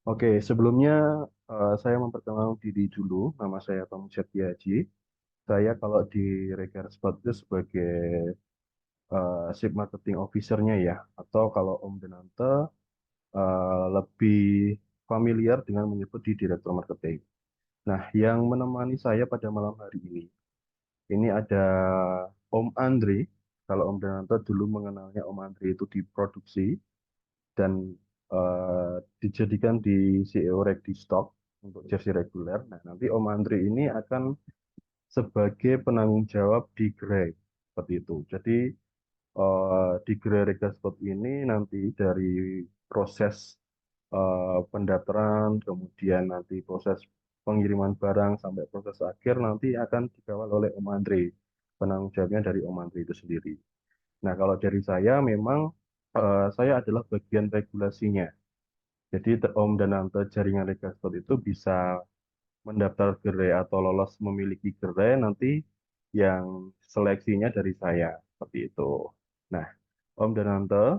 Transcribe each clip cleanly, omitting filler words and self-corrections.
Oke, sebelumnya saya memperkenalkan diri dulu. Nama saya Tom Setiaji. Saya kalau di Regarspot itu sebagai Chief Marketing Officer-nya ya. Atau kalau Om Denante lebih familiar dengan menyebut di Direktur Marketing. Nah, yang menemani saya pada malam hari ini ada Om Andri. Kalau Om Denante dulu mengenalnya Om Andri itu di produksi dan dijadikan di CEO Reg di Stock untuk jersey reguler. Nah, nanti Om Andri ini akan sebagai penanggung jawab di Grey seperti itu. Jadi di Grey Regal Sport ini nanti dari proses pendaftaran, kemudian nanti proses pengiriman barang sampai proses akhir nanti akan dikawal oleh Om Andri. Penanggung jawabnya dari Om Andri itu sendiri. Nah, kalau dari saya memang saya adalah bagian regulasinya. Jadi Om dan Ante jaringan Regastot itu bisa mendaftar gerai atau lolos memiliki gerai nanti yang seleksinya dari saya seperti itu. Nah, Om dan Ante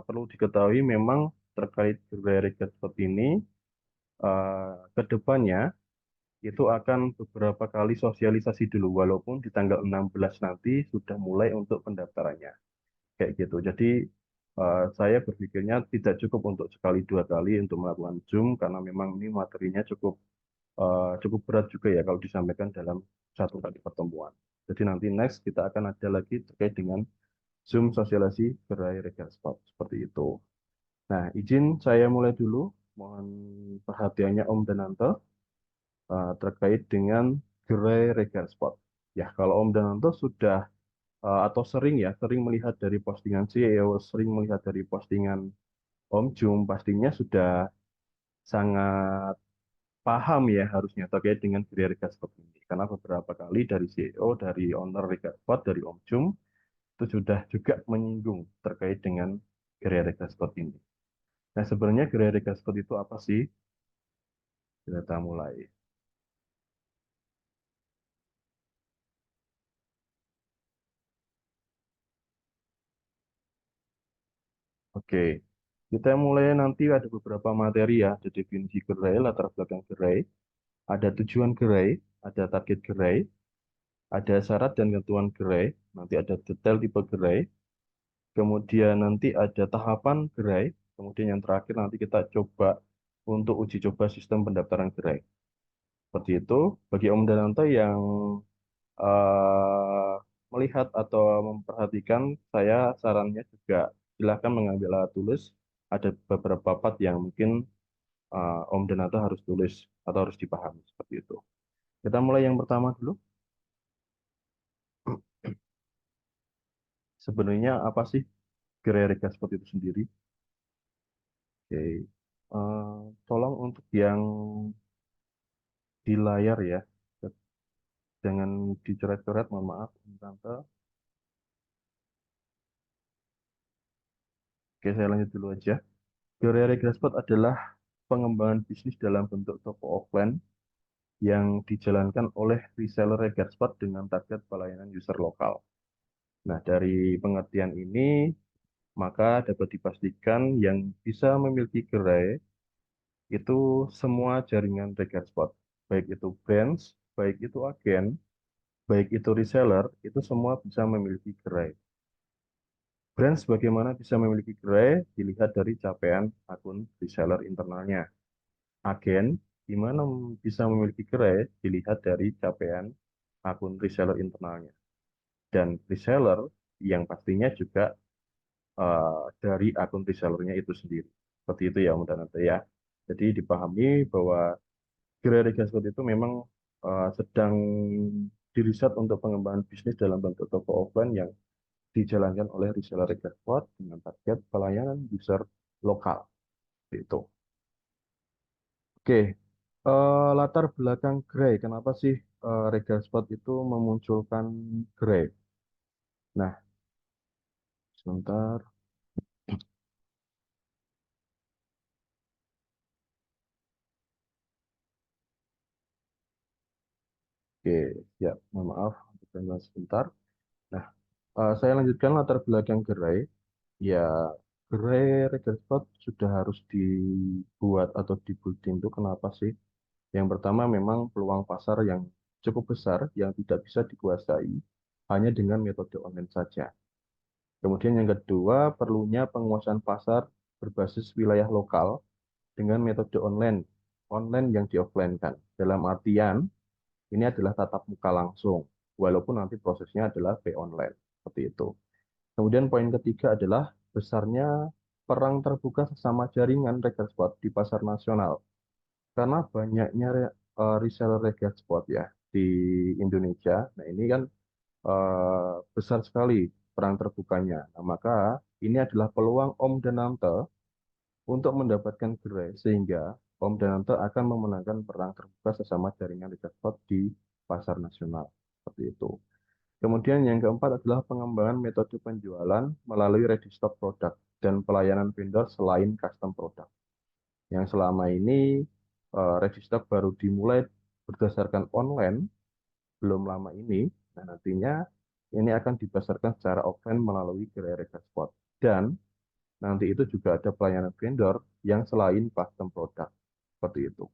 perlu diketahui memang terkait gerai Regastot ini ke depannya itu akan beberapa kali sosialisasi dulu walaupun di tanggal 16 nanti sudah mulai untuk pendaftarannya kayak gitu. Jadi saya berpikirnya tidak cukup untuk sekali dua kali untuk melakukan Zoom karena memang ini materinya cukup berat juga ya kalau disampaikan dalam satu kali pertemuan. Jadi nanti next kita akan ada lagi terkait dengan Zoom sosialisasi gerai Regal Spot seperti itu. Nah, izin saya mulai dulu. Mohon perhatiannya Om dan Ante terkait dengan gerai Regal Spot. Ya, kalau Om dan Ante sudah atau sering ya, sering melihat dari postingan CEO, sering melihat dari postingan Om Jum, pastinya sudah sangat paham ya harusnya terkait dengan gerai Regaspot ini. Karena beberapa kali dari CEO, dari owner Regaspot, dari Om Jum, itu sudah juga menyinggung terkait dengan gerai Regaspot ini. Nah, sebenarnya gerai Regaspot itu apa sih? Kita mulai. Oke, kita mulai nanti ada beberapa materi ya, ada definisi gerai, latar belakang gerai, ada tujuan gerai, ada target gerai, ada syarat dan ketentuan gerai, nanti ada detail tipe gerai, kemudian nanti ada tahapan gerai, kemudian yang terakhir nanti kita coba untuk uji coba sistem pendaftaran gerai. Seperti itu, bagi Om Dananto yang eh, melihat atau memperhatikan, saya sarannya juga silakan mengambil alat tulis. Ada beberapa part yang mungkin Om Dananto harus tulis atau harus dipahami seperti itu. Kita mulai yang pertama dulu. Sebenarnya apa sih gerai Regaspot itu sendiri? Oke. Tolong untuk yang di layar ya. Jangan dicoret-coret, mohon maaf, Tante. Oke, saya lanjut dulu aja. Gerai Regaspot adalah pengembangan bisnis dalam bentuk toko offline yang dijalankan oleh reseller Regaspot dengan target pelayanan user lokal. Nah, dari pengertian ini, maka dapat dipastikan yang bisa memiliki gerai itu semua jaringan Regaspot, baik itu brands, baik itu agen, baik itu reseller, itu semua bisa memiliki gerai. Brands bagaimana bisa memiliki gerai dilihat dari capaian akun reseller internalnya. Agen gimana bisa memiliki gerai dilihat dari capaian akun reseller internalnya. Dan reseller yang pastinya juga dari akun resellernya itu sendiri. Seperti itu ya, mudah-mudahan ya. Jadi dipahami bahwa gerai Regasot itu memang sedang diriset untuk pengembangan bisnis dalam bentuk toko offline yang dijalankan oleh reseller Regaspot dengan target pelayanan user lokal. Itu. Oke, latar belakang Grey. Kenapa sih Regaspot itu memunculkan Grey? Nah, sebentar. Oke, ya, mohon maaf. Sebentar. Nah, saya lanjutkan latar belakang Grey. Ya, gerai regal spot sudah harus dibuat atau di-building itu kenapa sih? Yang pertama memang peluang pasar yang cukup besar yang tidak bisa dikuasai hanya dengan metode online saja. Kemudian yang kedua, perlunya penguasaan pasar berbasis wilayah lokal dengan metode online, online yang di-offline-kan. Dalam artian, ini adalah tatap muka langsung, walaupun nanti prosesnya adalah by online, seperti itu. Kemudian poin ketiga adalah besarnya perang terbuka sesama jaringan regal spot di pasar nasional. Karena banyaknya reseller regal spot ya di Indonesia. Nah ini kan besar sekali perang terbukanya. Nah, maka ini adalah peluang Om dan Tante untuk mendapatkan gerai sehingga Om dan Tante akan memenangkan perang terbuka sesama jaringan regal spot di pasar nasional. Seperti itu. Kemudian yang keempat adalah pengembangan metode penjualan melalui ready stock product dan pelayanan vendor selain custom product. Yang selama ini ready stock baru dimulai berdasarkan online, belum lama ini. Nah, nantinya ini akan dipasarkan secara offline melalui gerai regal spot. Dan nanti itu juga ada pelayanan vendor yang selain custom product. Seperti itu.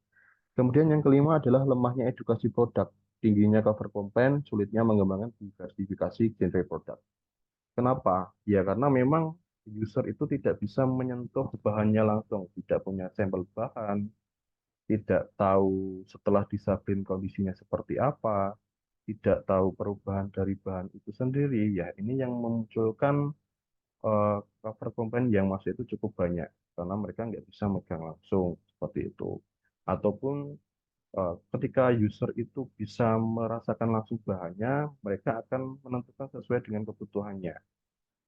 Kemudian yang kelima adalah lemahnya edukasi produk, tingginya cover campaign, sulitnya mengembangkan diversifikasi genre produk. Kenapa? Ya karena memang user itu tidak bisa menyentuh bahannya langsung, tidak punya sampel bahan, tidak tahu setelah disablin kondisinya seperti apa, tidak tahu perubahan dari bahan itu sendiri. Ya ini yang memunculkan eh, cover campaign yang masuk itu cukup banyak karena mereka nggak bisa megang langsung seperti itu. Ataupun ketika user itu bisa merasakan langsung bahannya, mereka akan menentukan sesuai dengan kebutuhannya.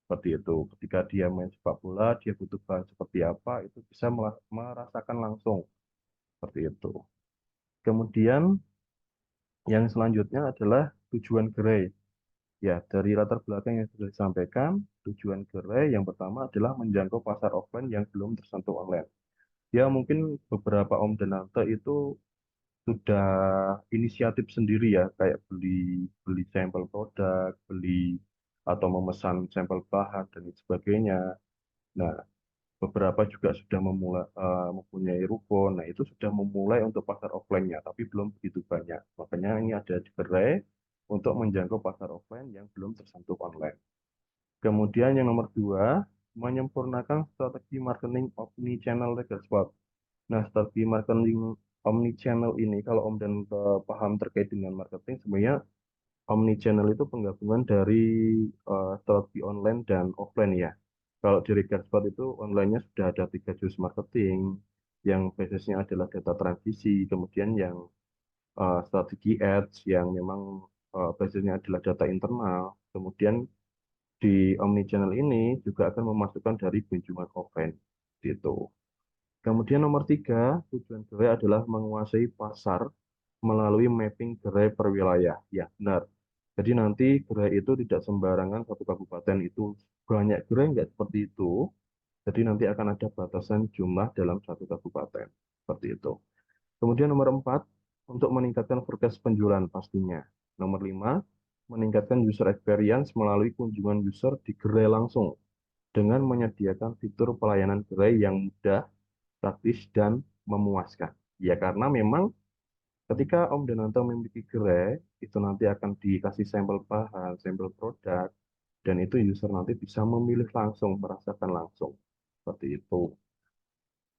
Seperti itu. Ketika dia main sepak bola, dia butuh bahan seperti apa, itu bisa merasakan langsung. Seperti itu. Kemudian yang selanjutnya adalah tujuan gerai. Ya, dari latar belakang yang sudah disampaikan, tujuan gerai yang pertama adalah menjangkau pasar offline yang belum tersentuh online. Ya, mungkin beberapa Om dan Tante itu sudah inisiatif sendiri ya, kayak beli beli sampel produk, beli atau memesan sampel bahan dan lain sebagainya. Nah, beberapa juga sudah mempunyai ruko. Nah, itu sudah memulai untuk pasar offline-nya, tapi belum begitu banyak. Makanya ini ada di gerai untuk menjangkau pasar offline yang belum tersentuh online. Kemudian yang nomor dua, menyempurnakan strategi marketing omni-channel regal spot. Nah, strategi marketing omni-channel ini, kalau Om dan paham terkait dengan marketing, sebenarnya omni-channel itu penggabungan dari strategi online dan offline ya. Kalau di Regardspot itu online-nya sudah ada 3 juz marketing, yang basisnya adalah data transisi, kemudian yang strategi ads, yang memang basisnya adalah data internal, kemudian di omni-channel ini juga akan memasukkan dari kunjungan offline. Gitu. Kemudian nomor tiga, tujuan gerai adalah menguasai pasar melalui mapping gerai per wilayah. Ya, benar. Jadi nanti gerai itu tidak sembarangan satu kabupaten itu banyak gerai nggak seperti itu. Jadi nanti akan ada batasan jumlah dalam satu kabupaten. Seperti itu. Kemudian nomor empat, untuk meningkatkan forecast penjualan pastinya. Nomor lima, meningkatkan user experience melalui kunjungan user di gerai langsung dengan menyediakan fitur pelayanan gerai yang mudah, praktis, dan memuaskan. Ya karena memang ketika Om dan Tante memiliki gerai, itu nanti akan dikasih sampel bahan, sampel produk, dan itu user nanti bisa memilih langsung, merasakan langsung. Seperti itu.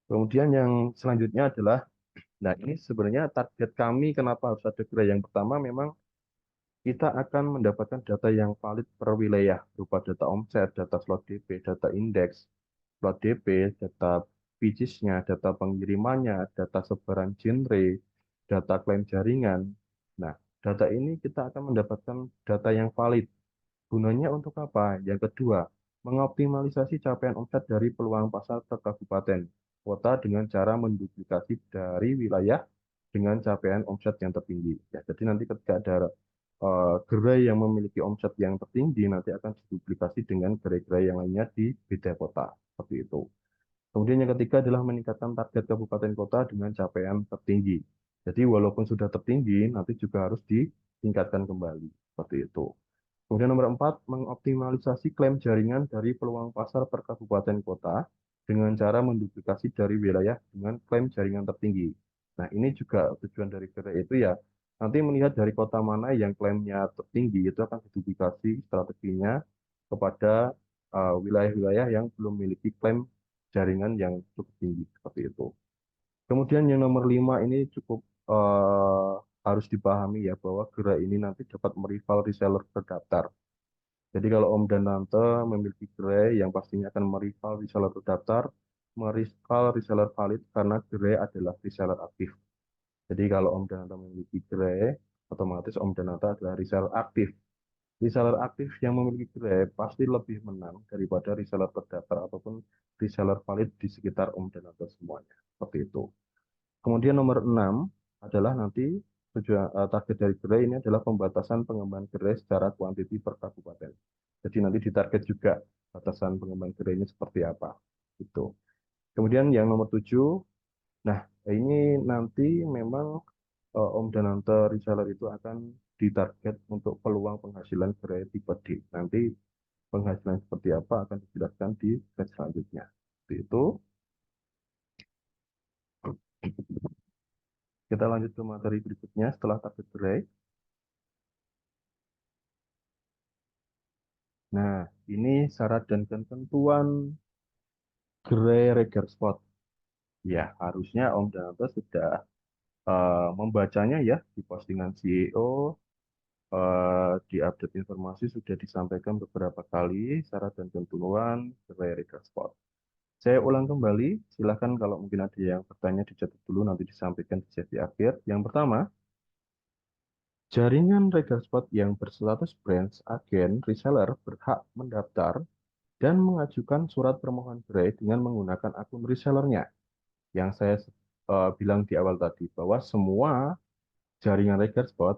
Kemudian yang selanjutnya adalah, nah ini sebenarnya target kami kenapa harus ada gerai. Yang pertama memang kita akan mendapatkan data yang valid per wilayah, berupa data omset, data slot DP, data indeks, slot DP, data pieces-nya, data pengirimannya, data sebaran genre, data klaim jaringan. Nah, data ini kita akan mendapatkan data yang valid. Gunanya untuk apa? Yang kedua, mengoptimalisasi capaian omset dari peluang pasar per kabupaten kota dengan cara menduplikasi dari wilayah dengan capaian omset yang tertinggi. Ya, jadi nanti ketika ada gerai yang memiliki omset yang tertinggi nanti akan diduplikasi dengan gerai-gerai yang lainnya di beda kota. Seperti itu. Kemudian yang ketiga adalah meningkatkan target kabupaten kota dengan capaian tertinggi. Jadi walaupun sudah tertinggi, nanti juga harus ditingkatkan kembali. Seperti itu. Kemudian nomor 4, mengoptimalisasi klaim jaringan dari peluang pasar per kabupaten kota dengan cara menduplikasi dari wilayah dengan klaim jaringan tertinggi. Nah, ini juga tujuan dari gerai itu ya, nanti melihat dari kota mana yang klaimnya tertinggi, itu akan diduplikasi strateginya kepada wilayah-wilayah yang belum memiliki klaim jaringan yang cukup tinggi, seperti itu. Kemudian yang nomor 5 ini cukup harus dipahami ya, bahwa gerai ini nanti dapat merival reseller terdaftar. Jadi kalau Om dan Tante memiliki gerai yang pastinya akan merival reseller terdaftar, merival reseller valid karena gerai adalah reseller aktif. Jadi kalau Om dan Tante memiliki gerai, otomatis Om dan Tante adalah reseller aktif. Reseller aktif yang memiliki gerai pasti lebih menang daripada reseller terdaftar ataupun reseller valid di sekitar Om dan Tante semuanya. Seperti itu. Kemudian nomor 6 adalah nanti tujuan target dari gerai ini adalah pembatasan pengembangan gerai secara kuantiti per kabupaten. Jadi nanti ditarget juga batasan pengembangan gerai ini seperti apa. Gitu. Kemudian yang nomor 7, nah ini nanti memang Om dan Tante reseller itu akan ditarget untuk peluang penghasilan gerai tipe D. Nanti penghasilan seperti apa akan dijelaskan di slide selanjutnya. Seperti itu. Kita lanjut ke materi berikutnya setelah target gerai. Nah, ini syarat dan ketentuan gerai Reger Spot. Ya, harusnya Om Danto sudah membacanya ya di postingan CEO, di update informasi sudah disampaikan beberapa kali syarat dan ketentuan gerai Reger Spot. Saya ulang kembali, silakan kalau mungkin ada yang bertanya dicatat dulu nanti disampaikan di sesi akhir. Yang pertama, jaringan Reger Spot yang berstatus branch agen reseller berhak mendaftar dan mengajukan surat permohonan gerai dengan menggunakan akun resellernya. Yang saya bilang di awal tadi, bahwa semua jaringan Reger Spot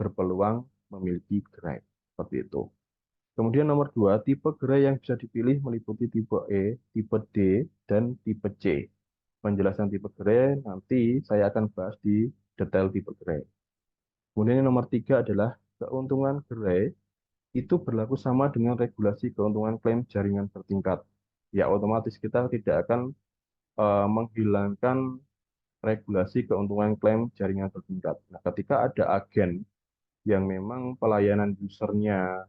berpeluang memiliki gerai. Seperti itu. Kemudian nomor 2, tipe gerai yang bisa dipilih meliputi tipe E, tipe D, dan tipe C. Penjelasan tipe gerai nanti saya akan bahas di detail tipe gerai. Kemudian yang nomor 3 adalah keuntungan gerai itu berlaku sama dengan regulasi keuntungan klaim jaringan bertingkat. Ya, otomatis kita tidak akan menghilangkan regulasi keuntungan klaim jaringan bertingkat. Nah, ketika ada agen yang memang pelayanan usernya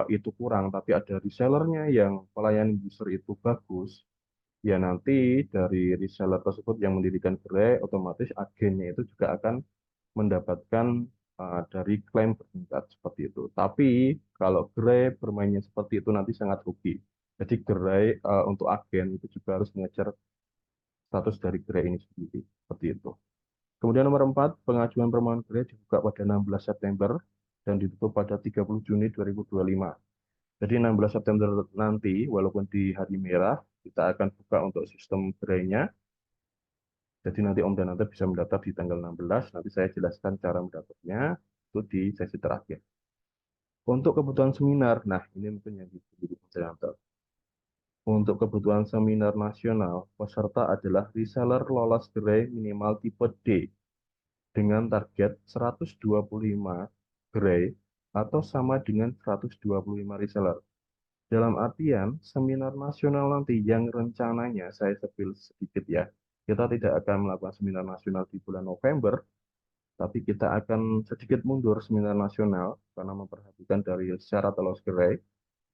itu kurang, tapi ada resellernya yang pelayanan user itu bagus, ya nanti dari reseller tersebut yang mendirikan gerai, otomatis agennya itu juga akan mendapatkan dari klaim bertingkat seperti itu. Tapi kalau gerai bermainnya seperti itu nanti sangat rugi. Jadi gerai untuk agen itu juga harus mengejar status dari gerai ini sendiri. Seperti itu. Kemudian nomor 4, pengajuan permohonan gerai dibuka pada 16 September dan ditutup pada 30 Juni 2025. Jadi 16 September nanti, walaupun di hari merah, kita akan buka untuk sistem gerainya. Jadi nanti Om dan Tante bisa mendaftar di tanggal 16. Nanti saya jelaskan cara mendaftarnya itu di sesi terakhir. Untuk kebutuhan seminar, nah ini mungkin yang ditunggu Om dan Tante. Untuk kebutuhan seminar nasional, peserta adalah reseller lolos gerai minimal tipe D dengan target 125 gerai atau sama dengan 125 reseller. Dalam artian, seminar nasional nanti yang rencananya saya sepil sedikit ya, kita tidak akan melakukan seminar nasional di bulan November, tapi kita akan sedikit mundur seminar nasional karena memperhatikan dari syarat lolos gerai.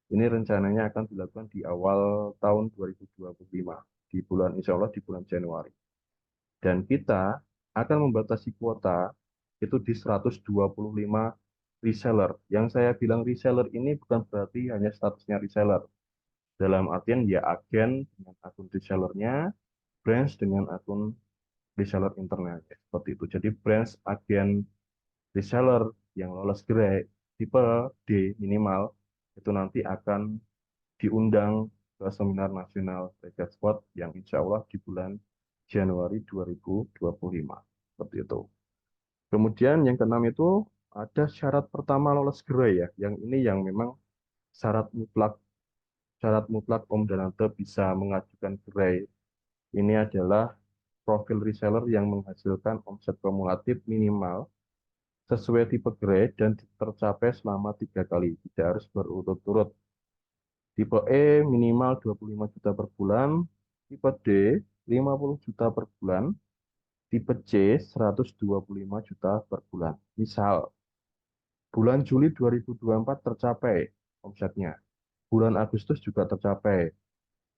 Ini rencananya akan dilakukan di awal tahun 2025, di bulan insya Allah di bulan Januari. Dan kita akan membatasi kuota itu di 125 reseller. Yang saya bilang reseller ini bukan berarti hanya statusnya reseller. Dalam artian ya agen dengan akun resellernya, branch dengan akun reseller internalnya. Seperti itu. Jadi branch, agen, reseller yang lolos gerai tipe D minimal itu nanti akan diundang ke seminar nasional Reger Spot yang insya Allah di bulan Januari 2025. Seperti itu. Kemudian yang keenam itu ada syarat pertama lolos gerai ya. Yang ini yang memang syarat mutlak Om dan Tante bisa mengajukan gerai. Ini adalah profil reseller yang menghasilkan omset kumulatif minimal sesuai tipe gerai dan tercapai selama 3 kali, tidak harus berurut-urut. Tipe E minimal 25 juta per bulan, tipe D 50 juta per bulan, tipe C 125 juta per bulan. Misal, bulan Juli 2024 tercapai omsetnya, bulan Agustus juga tercapai,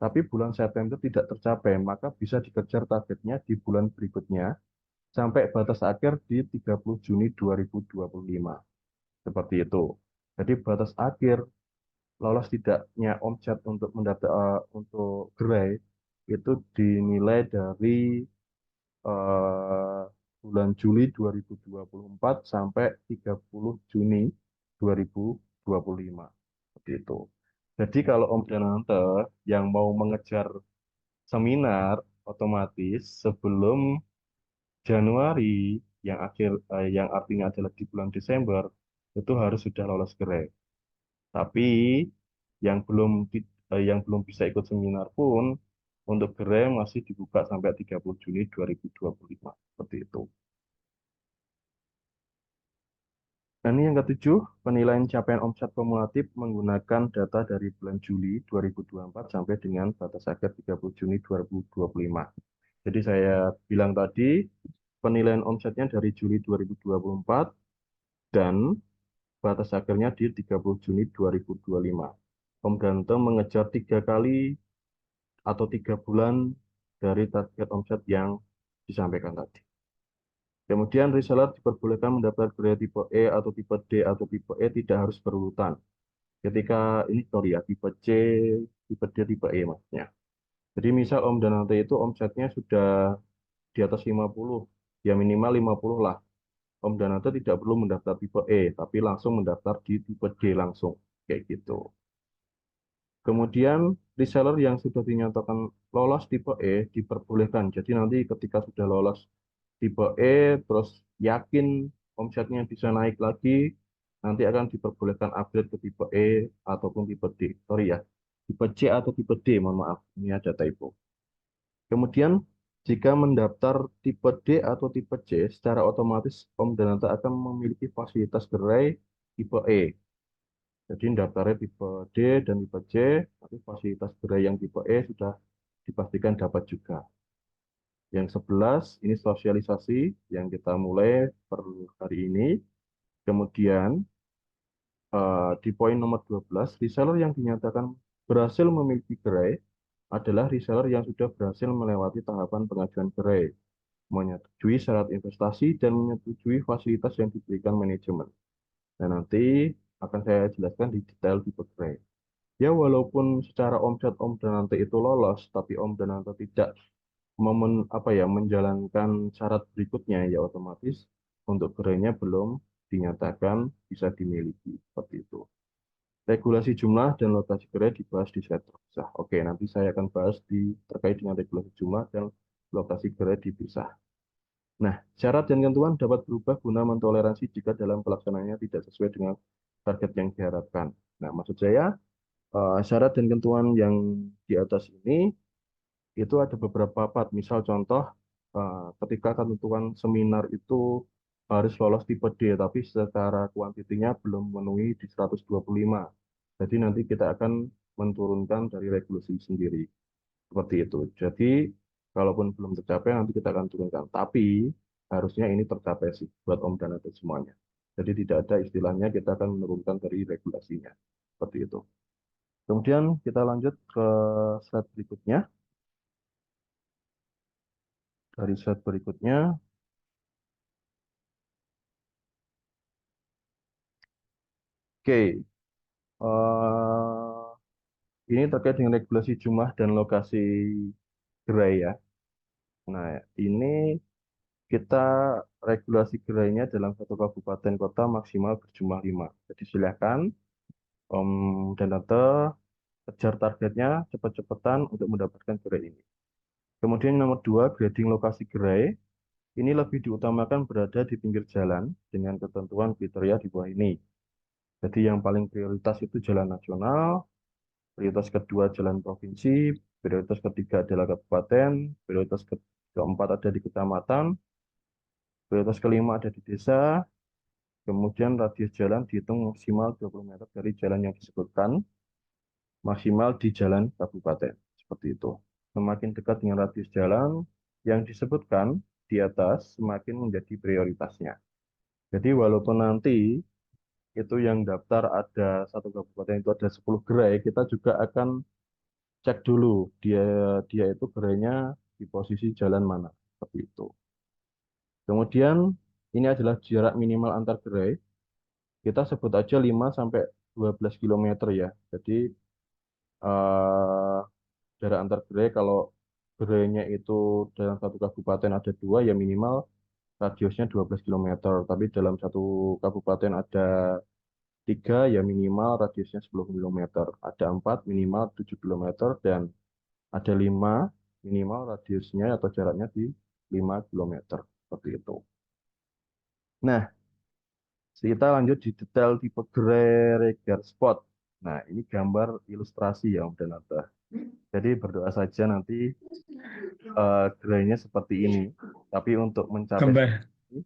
tapi bulan September tidak tercapai, maka bisa dikejar targetnya di bulan berikutnya sampai batas akhir di 30 Juni 2025. Seperti itu. Jadi batas akhir lolos tidaknya omset untuk untuk gerai itu dinilai dari eh, bulan Juli 2024 sampai 30 Juni 2025. Seperti itu. Jadi kalau Om dan Tante yang mau mengejar seminar, otomatis sebelum Januari yang artinya adalah di bulan Desember itu harus sudah lolos gerai. Tapi yang belum bisa ikut seminar pun untuk gerai masih dibuka sampai 30 Juni 2025. Seperti itu. Dan ini yang ketujuh, penilaian capaian omset kumulatif menggunakan data dari bulan Juli 2024 sampai dengan batas akhir 30 Juni 2025. Jadi saya bilang tadi, penilaian omsetnya dari Juli 2024 dan batas akhirnya di 30 Juni 2025. Om Dante mengejar 3 kali atau 3 bulan dari target omset yang disampaikan tadi. Kemudian reseller diperbolehkan mendapat grade tipe E atau tipe D atau tipe E tidak harus berurutan. Ketika ini sorry ya, tipe C, tipe D, tipe E maksudnya. Jadi misal Om Danante itu omsetnya sudah di atas 50, ya minimal 50 lah. Om Danante tidak perlu mendaftar tipe E, tapi langsung mendaftar di tipe D langsung. Kayak gitu. Kemudian reseller yang sudah dinyatakan lolos tipe E diperbolehkan. Jadi nanti ketika sudah lolos tipe E, terus yakin omsetnya bisa naik lagi, nanti akan diperbolehkan upgrade ke tipe E ataupun tipe D. Sorry ya, tipe C atau tipe D, mohon maaf, ini ada typo. Kemudian jika mendaftar tipe D atau tipe C, secara otomatis Om Dananta akan memiliki fasilitas gerai tipe E. Jadi daftarnya tipe D dan tipe C, tapi fasilitas gerai yang tipe E sudah dipastikan dapat juga. Yang 11 ini sosialisasi yang kita mulai per hari ini. Kemudian di poin nomor 12, reseller yang dinyatakan berhasil memiliki gerai adalah reseller yang sudah berhasil melewati tahapan pengajuan gerai, menyetujui syarat investasi, dan menyetujui fasilitas yang diberikan manajemen. Dan nanti akan saya jelaskan di detail di gerai. Ya, walaupun secara omset Om Danante itu lolos, tapi Om Danante tidak menjalankan syarat berikutnya, ya otomatis untuk gerainya belum dinyatakan bisa dimiliki. Seperti itu. Regulasi jumlah dan lokasi gerai dibahas di slide terpisah. Oke, nanti saya akan bahas terkait dengan regulasi jumlah dan lokasi gerai dipisah. Nah, syarat dan ketentuan dapat berubah guna mentoleransi jika dalam pelaksanaannya tidak sesuai dengan target yang diharapkan. Nah, maksud saya, syarat dan ketentuan yang di atas ini itu ada beberapa part. Misal contoh, ketika ketentuan seminar itu harus lolos tipe D, tapi secara kuantitinya belum memenuhi di 125. Jadi nanti kita akan menurunkan dari regulasi sendiri. Seperti itu. Jadi, kalaupun belum tercapai, nanti kita akan turunkan. Tapi, harusnya ini tercapai sih, buat Om dan untuk semuanya. Jadi, tidak ada istilahnya kita akan menurunkan dari regulasinya. Seperti itu. Kemudian, kita lanjut ke slide berikutnya. Dari slide berikutnya, oke. Ini terkait dengan regulasi jumlah dan lokasi gerai ya. Nah, ini kita regulasi gerainya dalam satu kabupaten kota maksimal berjumlah 5. Jadi silakan Om dan Tante kejar targetnya cepat-cepatan untuk mendapatkan gerai ini. Kemudian nomor 2, grading lokasi gerai. Ini lebih diutamakan berada di pinggir jalan dengan ketentuan kriteria di bawah ini. Jadi yang paling prioritas itu jalan nasional, prioritas kedua jalan provinsi, prioritas ketiga adalah kabupaten, prioritas keempat ada di kecamatan, prioritas kelima ada di desa, Kemudian radius jalan dihitung maksimal 20 meter dari jalan yang disebutkan, maksimal di jalan kabupaten. Seperti itu. Semakin dekat dengan radius jalan yang disebutkan di atas, semakin menjadi prioritasnya. Jadi walaupun nanti itu yang daftar ada satu kabupaten itu ada 10 gerai, kita juga akan cek dulu dia dia itu gerainya di posisi jalan mana. Seperti itu. Kemudian ini adalah jarak minimal antar gerai. Kita sebut aja 5 sampai 12 kilometer ya. Jadi eh, jarak antar gerai kalau gerainya itu dalam satu kabupaten ada dua ya minimal radiusnya 12 kilometer. Tapi dalam satu kabupaten ada tiga ya minimal radiusnya 10 kilometer. Ada empat minimal 7 kilometer dan ada lima minimal radiusnya atau jaraknya di 5 kilometer. Seperti itu. Nah, kita lanjut di detail tipe gerai regar spot. Nah, ini gambar ilustrasi ya Om Denata. Jadi berdoa saja nanti gerainya seperti ini. Tapi untuk mencapai Gambar, seperti ini,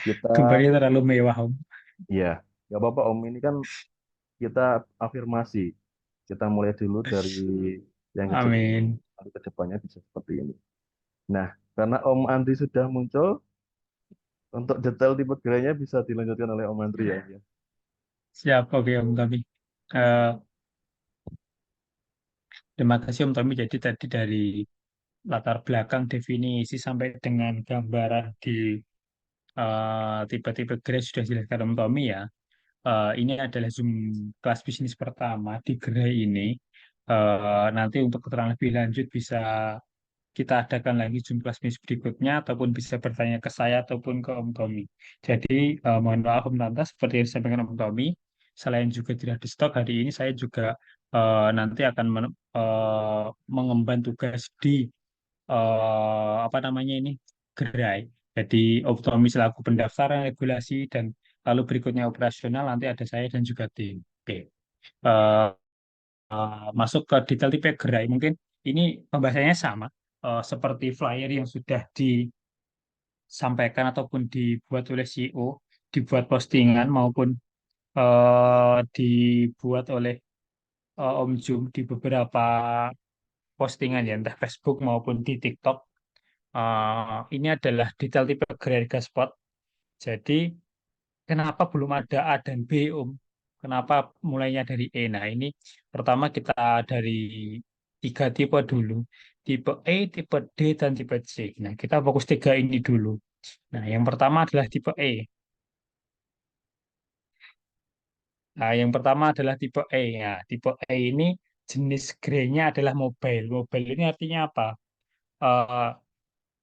kita gambarnya terlalu mewah, Om. ya nggak apa-apa Om. Ini kan kita afirmasi. Kita mulai dulu dari yang kecil, Amin. nanti ke depannya bisa seperti ini. Nah, karena Om Andri sudah muncul, untuk detail tipe gerainya bisa dilanjutkan oleh Om Andri ya. Om, ya. Siap, oke Om Tommy. Eh, Terima kasih Om Tommy. Jadi tadi dari latar belakang definisi sampai dengan gambaran di tipe-tipe gerai sudah dijelaskan Om Tommy ya. Ini adalah Zoom kelas bisnis pertama di gerai ini. Nanti untuk keterangan lebih lanjut bisa kita adakan lagi Zoom kelas bisnis berikutnya ataupun bisa bertanya ke saya ataupun ke Om Tommy. Jadi mohon maaf Om Tanta seperti yang disampaikan Om Tommy, selain juga tidak di stok hari ini saya juga nanti akan mengemban tugas di apa namanya ini gerai. Jadi Om Tommy selaku pendaftaran regulasi dan lalu berikutnya operasional nanti ada saya dan juga tim. Oke. Eh, Masuk ke detail tipe gerai mungkin ini pembahasannya sama seperti flyer yang sudah disampaikan ataupun dibuat oleh CEO, dibuat postingan maupun dibuat oleh Om Jum di beberapa postingan ya entah Facebook maupun di TikTok. Ini adalah detail tipe gerai spot. Jadi kenapa belum ada A dan B, Om? Kenapa mulainya dari E? Nah, ini pertama kita dari tiga tipe dulu. Tipe E, tipe D, dan tipe C. Nah, kita fokus tiga ini dulu. Nah, yang pertama adalah tipe E. Nah, yang pertama adalah tipe E. Nah, tipe E ini jenis gerai-nya adalah mobile. Mobile ini artinya apa? Eh,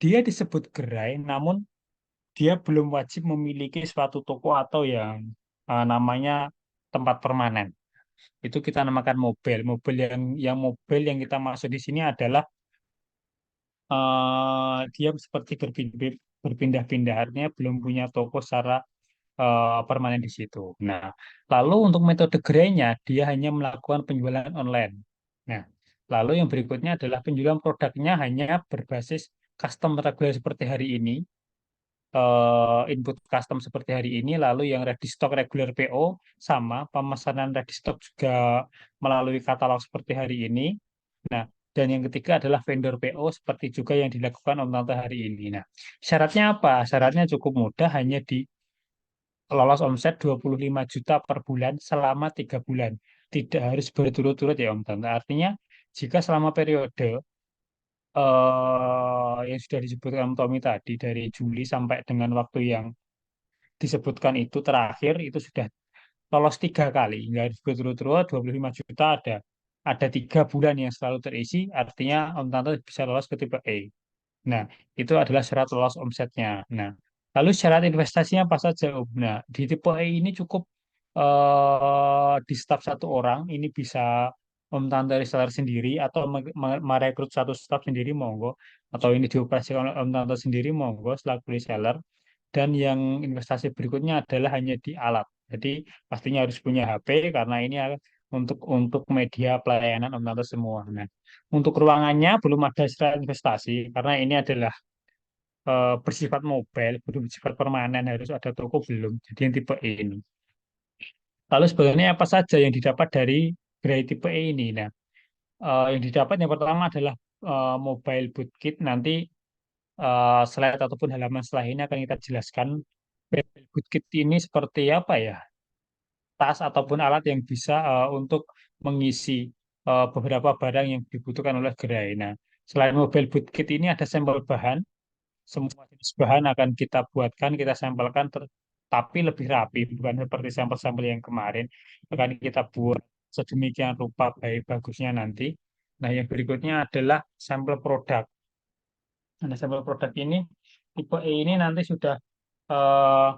dia disebut gerai, namun dia belum wajib memiliki suatu toko atau yang namanya tempat permanen. Itu kita namakan mobile. Mobil yang mobile yang kita maksud di sini adalah dia seperti berpindah-pindah, artinya belum punya toko secara permanen di situ. Nah, lalu untuk metode gerainya dia hanya melakukan penjualan online. Nah, lalu yang berikutnya adalah penjualan produknya hanya berbasis custom reguler seperti hari ini, input custom seperti hari ini, lalu yang ready stock regular PO sama pemesanan ready stock juga melalui katalog seperti hari ini. Nah, dan yang ketiga adalah vendor PO seperti juga yang dilakukan Om Tante hari ini. Nah, syaratnya apa? Syaratnya cukup mudah, hanya di lolos omset 25 juta per bulan selama 3 bulan. Tidak harus berturut-turut ya Om Tante. Artinya, jika selama periode yang sudah disebutkan Om Tommy tadi dari Juli sampai dengan waktu yang disebutkan itu terakhir itu sudah lolos 3 kali, nggak harus berturut-turut 25 juta ada 3 bulan yang selalu terisi, artinya Om Tante bisa lolos ke tipe E. Nah, itu adalah syarat lolos omsetnya. Nah, lalu syarat investasinya apa saja, Om? Nah, di tipe E ini cukup di staf satu orang, ini bisa Om Tante reseller sendiri atau merekrut satu staf sendiri, monggo. Atau ini dioperasikan oleh Om Tante sendiri, monggo, selaku reseller. Dan yang investasi berikutnya adalah hanya di alat. Jadi pastinya harus punya HP karena ini untuk media pelayanan Om Tante semua. Nah, untuk ruangannya belum ada istilah investasi karena ini adalah bersifat mobile, belum bersifat permanen, harus ada toko belum. Jadi yang tipe E ini. Lalu sebenarnya apa saja yang didapat dari gerai tipe E ini? Nah, yang didapat yang pertama adalah mobile bootkit. Nanti slide ataupun halaman setelah ini akan kita jelaskan. Mobile bootkit ini seperti apa ya? Tas ataupun alat yang bisa untuk mengisi beberapa barang yang dibutuhkan oleh gerai. Nah, selain mobile bootkit ini ada sampel bahan. Semua jenis bahan akan kita buatkan, kita sampelkan, tapi lebih rapi, bukan seperti sampel-sampel yang kemarin. Akan kita buat sedemikian rupa baik bagusnya nanti. Nah, yang berikutnya adalah sampel produk. Nah, sampel produk ini, tipe E ini nanti sudah eh,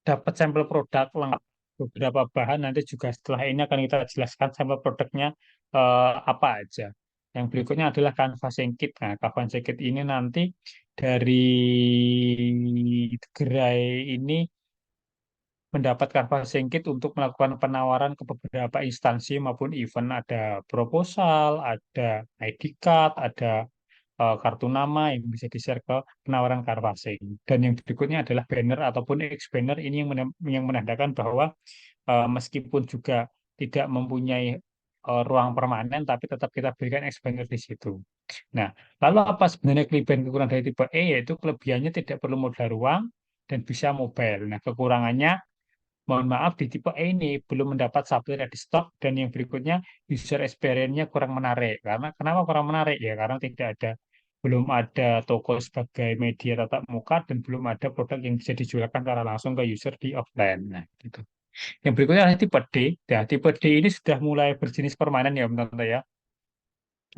dapat sampel produk lengkap beberapa bahan. Nanti juga setelah ini akan kita jelaskan sampel produknya apa aja. Yang berikutnya adalah canvassing kit. Nah, canvassing kit ini nanti dari gerai ini mendapat canvassing kit untuk melakukan penawaran ke beberapa instansi maupun event. Ada proposal, ada ID card, ada kartu nama yang bisa di-share ke penawaran canvassing. Dan yang berikutnya adalah banner ataupun X-banner ini yang menandakan bahwa meskipun juga tidak mempunyai ruang permanen, tapi tetap kita berikan X-banner di situ. Nah, lalu apa sebenarnya kelebihan kekurangan dari tipe E? Yaitu kelebihannya tidak perlu modal ruang dan bisa mobile. Nah, kekurangannya, mohon maaf, di tipe E ini belum mendapat supply ready stock, dan yang berikutnya user experience-nya kurang menarik. Karena kenapa kurang menarik? Ya karena belum ada toko sebagai media tatap muka dan belum ada produk yang bisa dijualkan secara langsung ke user di offline. Nah, gitu. Yang berikutnya adalah tipe D. Nah, tipe D ini sudah mulai berjenis permanen ya, teman-teman ya.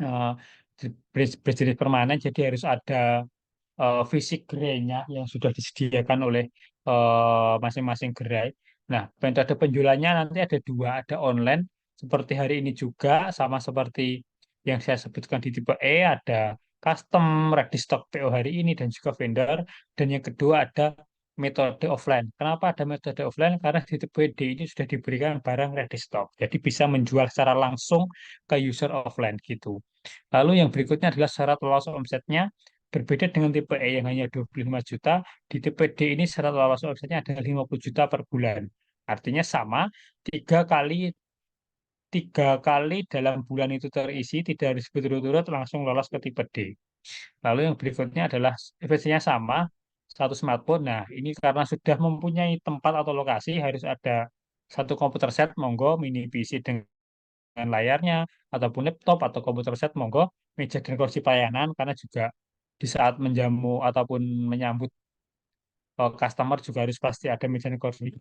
Eh, berjenis permanen, jadi harus ada fisik gerainya yang sudah disediakan oleh masing-masing gerai. Nah, metode penjualannya nanti ada dua, ada online seperti hari ini juga, sama seperti yang saya sebutkan di tipe E, ada custom, ready stock PO hari ini dan juga vendor. Dan yang kedua ada metode offline. Kenapa ada metode offline? Karena di tipe D ini sudah diberikan barang ready stock, jadi bisa menjual secara langsung ke user offline gitu. Lalu yang berikutnya adalah syarat lolos omsetnya. Berbeda dengan tipe E yang hanya 25 juta, di tipe D ini syarat lolos omsetnya adalah 50 juta per bulan. Artinya sama, tiga kali tiga kali dalam bulan itu terisi, tidak harus berturut-turut langsung lolos ke tipe D. Lalu yang berikutnya adalah efisiennya sama, satu smartphone. Nah, ini karena sudah mempunyai tempat atau lokasi, harus ada satu komputer set, monggo, mini PC dengan layarnya, ataupun laptop atau komputer set, monggo, meja dan kursi pelayanan, karena juga di saat menjamu ataupun menyambut customer juga harus pasti ada meja dan kursinya.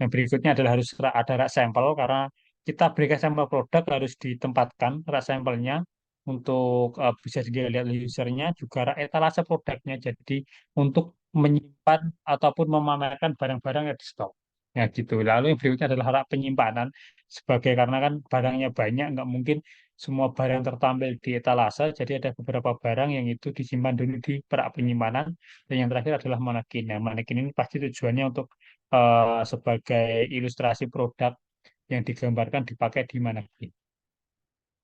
Yang berikutnya adalah harus ada rak sampel, karena kita berikan sampel produk harus ditempatkan rak sampelnya untuk bisa dilihat oleh usernya, juga rak etalase produknya, jadi untuk menyimpan ataupun memamerkan barang-barang yang di stok. Ya gitu. Lalu yang berikutnya adalah rak penyimpanan, sebagai karena kan barangnya banyak, nggak mungkin semua barang tertampil di etalase, jadi ada beberapa barang yang itu disimpan dulu di rak penyimpanan. Dan yang terakhir adalah manekin. Nah, manekin ini pasti tujuannya untuk sebagai ilustrasi produk yang digambarkan dipakai di manekin.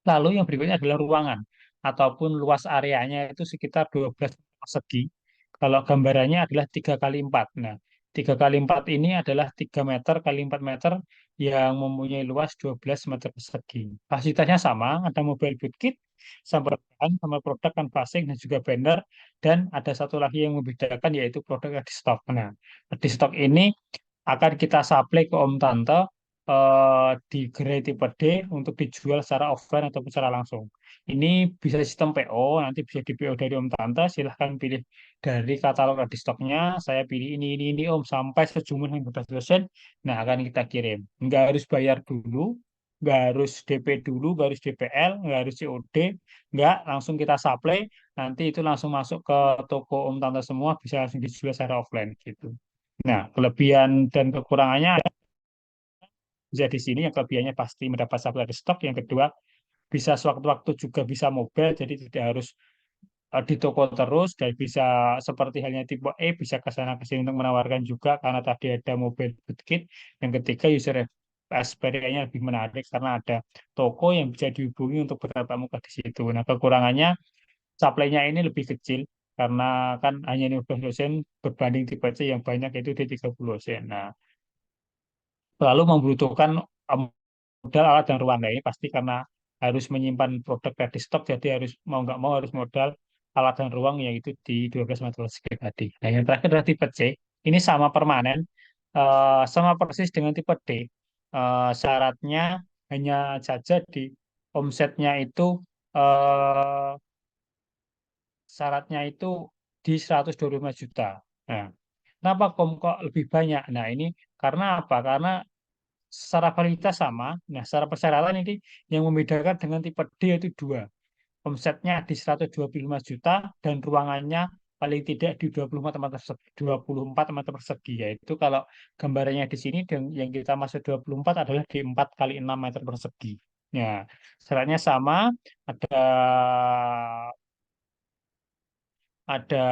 Lalu yang berikutnya adalah ruangan ataupun luas areanya itu sekitar 12 meter persegi. Kalau gambarannya adalah 3 kali 4. Nah, 3 kali 4 ini adalah 3 meter kali 4 meter yang mempunyai luas 12 meter persegi. Fasilitasnya sama, ada mobile boot kit, sampel bahan, sampel produk, canvassing, dan juga banner. Dan ada satu lagi yang membedakan, yaitu produk di stok. Nah, di stok ini akan kita supply ke Om Tante di gerai tipe D untuk dijual secara offline ataupun secara langsung. Ini bisa sistem PO, nanti bisa di PO dari Om Tante, silahkan pilih dari katalog di stoknya, saya pilih ini Om, sampai sejumlah 15%, nah akan kita kirim. Nggak harus bayar dulu, nggak harus DP dulu, nggak harus DPL, nggak harus COD, nggak, langsung kita supply, nanti itu langsung masuk ke toko Om Tante semua, bisa langsung dijual secara offline gitu. Nah, kelebihan dan kekurangannya bisa di sini. Yang kelebihannya pasti mendapat supply stok. Yang kedua, bisa sewaktu-waktu juga bisa mobile, jadi tidak harus di toko terus, dan bisa seperti halnya tipe E, bisa ke sana ke sini untuk menawarkan juga karena tadi ada mobile bootkit. Yang ketiga, user experience-nya lebih menarik karena ada toko yang bisa dihubungi untuk bertatap muka di situ. Nah, kekurangannya supply-nya ini lebih kecil. karena kan hanya 15 dosen berbanding tipe C yang banyak itu di 30 dosen. Nah, lalu membutuhkan modal alat dan ruang. Nah, ini pasti karena harus menyimpan produk ready stock, jadi harus mau nggak mau harus modal alat dan ruang yaitu di 12 meter persegi tadi. Nah, yang terakhir adalah tipe C. Ini sama permanen, sama persis dengan tipe D. Syaratnya hanya saja di omsetnya itu eh, syaratnya itu di 125 juta. Nah, kenapa kok lebih banyak? Nah, ini karena apa? Karena secara validitas sama. Nah, secara persyaratan ini yang membedakan dengan tipe D itu dua. Omsetnya di 125 juta dan ruangannya paling tidak di 24 meter persegi, 24 meter persegi. Yaitu kalau gambarannya di sini dan yang kita masuk 24 adalah di 4 kali 6 meter persegi. Ya, syaratnya sama, ada ada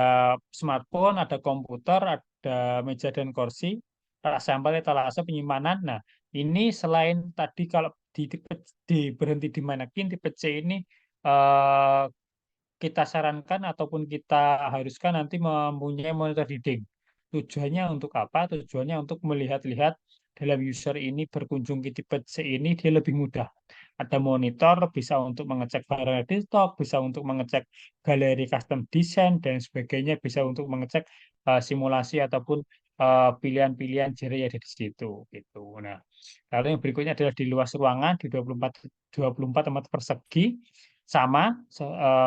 smartphone, ada komputer, ada meja dan kursi, rak sampel, etalase penyimpanan. Nah, ini selain tadi kalau di tipe D berhenti di manekin, tipe C ini eh, kita sarankan ataupun kita haruskan nanti mempunyai monitor reading. Tujuannya untuk apa? Tujuannya untuk melihat-lihat dalam user ini berkunjung ke tipe C ini dia lebih mudah. Ada monitor bisa untuk mengecek barang di stok, bisa untuk mengecek galeri custom design dan sebagainya, bisa untuk mengecek simulasi ataupun pilihan-pilihan jari yang ada di situ gitu. Nah, lalu yang berikutnya adalah di luas ruangan di 24 meter persegi sama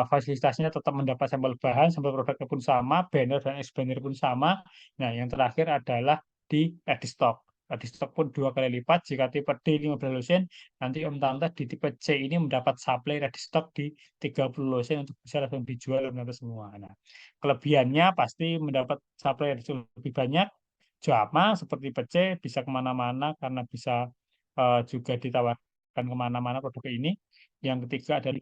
fasilitasnya tetap mendapat sampel bahan, sampel produknya pun sama, banner dan expander pun sama. Nah, yang terakhir adalah di ready stock. Ready stock pun dua kali lipat. Jika tipe D 15 losen, nanti Om Tante di tipe C ini mendapat supply ready stock di 30 losen untuk bisa langsung dijual Om Tante semua. Nah, kelebihannya pasti mendapat supply ready stock lebih banyak. Jama seperti tipe C bisa kemana-mana karena bisa juga ditawarkan kemana-mana produk ini. Yang ketiga adalah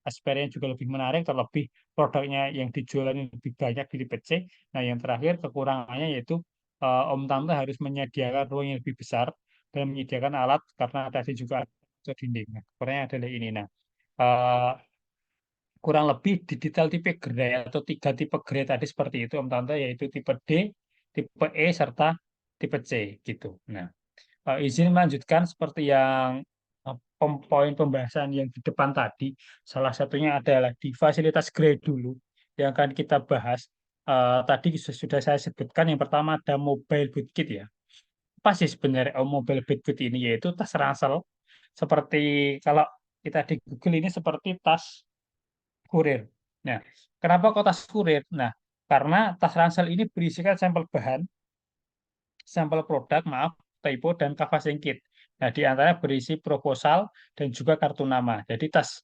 experience juga lebih menarik, terlebih produknya yang dijual ini lebih banyak di tipe C. Nah, yang terakhir kekurangannya yaitu Om Tante harus menyediakan ruang yang lebih besar dan menyediakan alat karena tadi juga ada dinding. Nah, kekurangannya adalah ini. Nah, eh, kurang lebih di detail tipe grade atau tiga tipe grade tadi seperti itu Om Tante, yaitu tipe D, tipe E, serta tipe C gitu. Nah, izin melanjutkan seperti yang poin pembahasan yang di depan tadi. Salah satunya adalah di fasilitas grade dulu yang akan kita bahas. Tadi sudah saya sebutkan yang pertama ada mobile bootkit ya. Apa sih sebenarnya mobile bootkit ini? Yaitu tas ransel seperti kalau kita di Google ini seperti tas kurir. Nah, kenapa kok tas kurir? Nah, karena tas ransel ini berisikan sampel bahan, sampel produk, maaf, typo, dan canvassing kit. Nah, di antaranya berisi proposal dan juga kartu nama. Jadi tas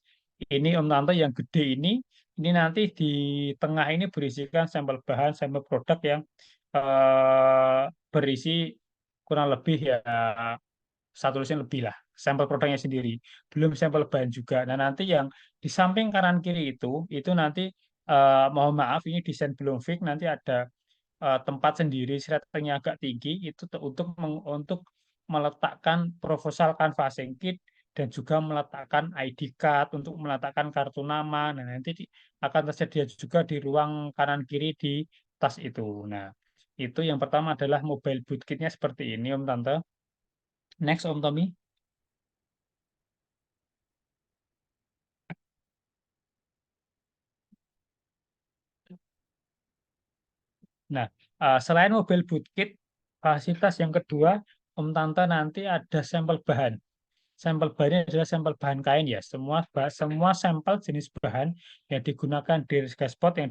ini Om Tante yang gede ini nanti di tengah ini berisikan sampel bahan, sampel produk yang berisi kurang lebih ya satu lusin lebih lah, sampel produknya sendiri. Belum sampel bahan juga. Nah, nanti yang di samping kanan kiri itu nanti mohon maaf ini desain belum fix, nanti ada tempat sendiri ratingnya agak tinggi itu untuk meletakkan proposal canvassing kit dan juga meletakkan ID card untuk meletakkan kartu nama. Nah, nanti akan tersedia juga di ruang kanan kiri di tas itu. Nah, itu yang pertama adalah mobile boot kitnya seperti ini Om Tante. Next Om Tommy. Nah, selain mobile boot kit, fasilitas yang kedua Om Tante nanti ada sampel bahan. Sampel bahannya adalah sampel bahan kain ya. Semua sampel jenis bahan yang digunakan di Gaspot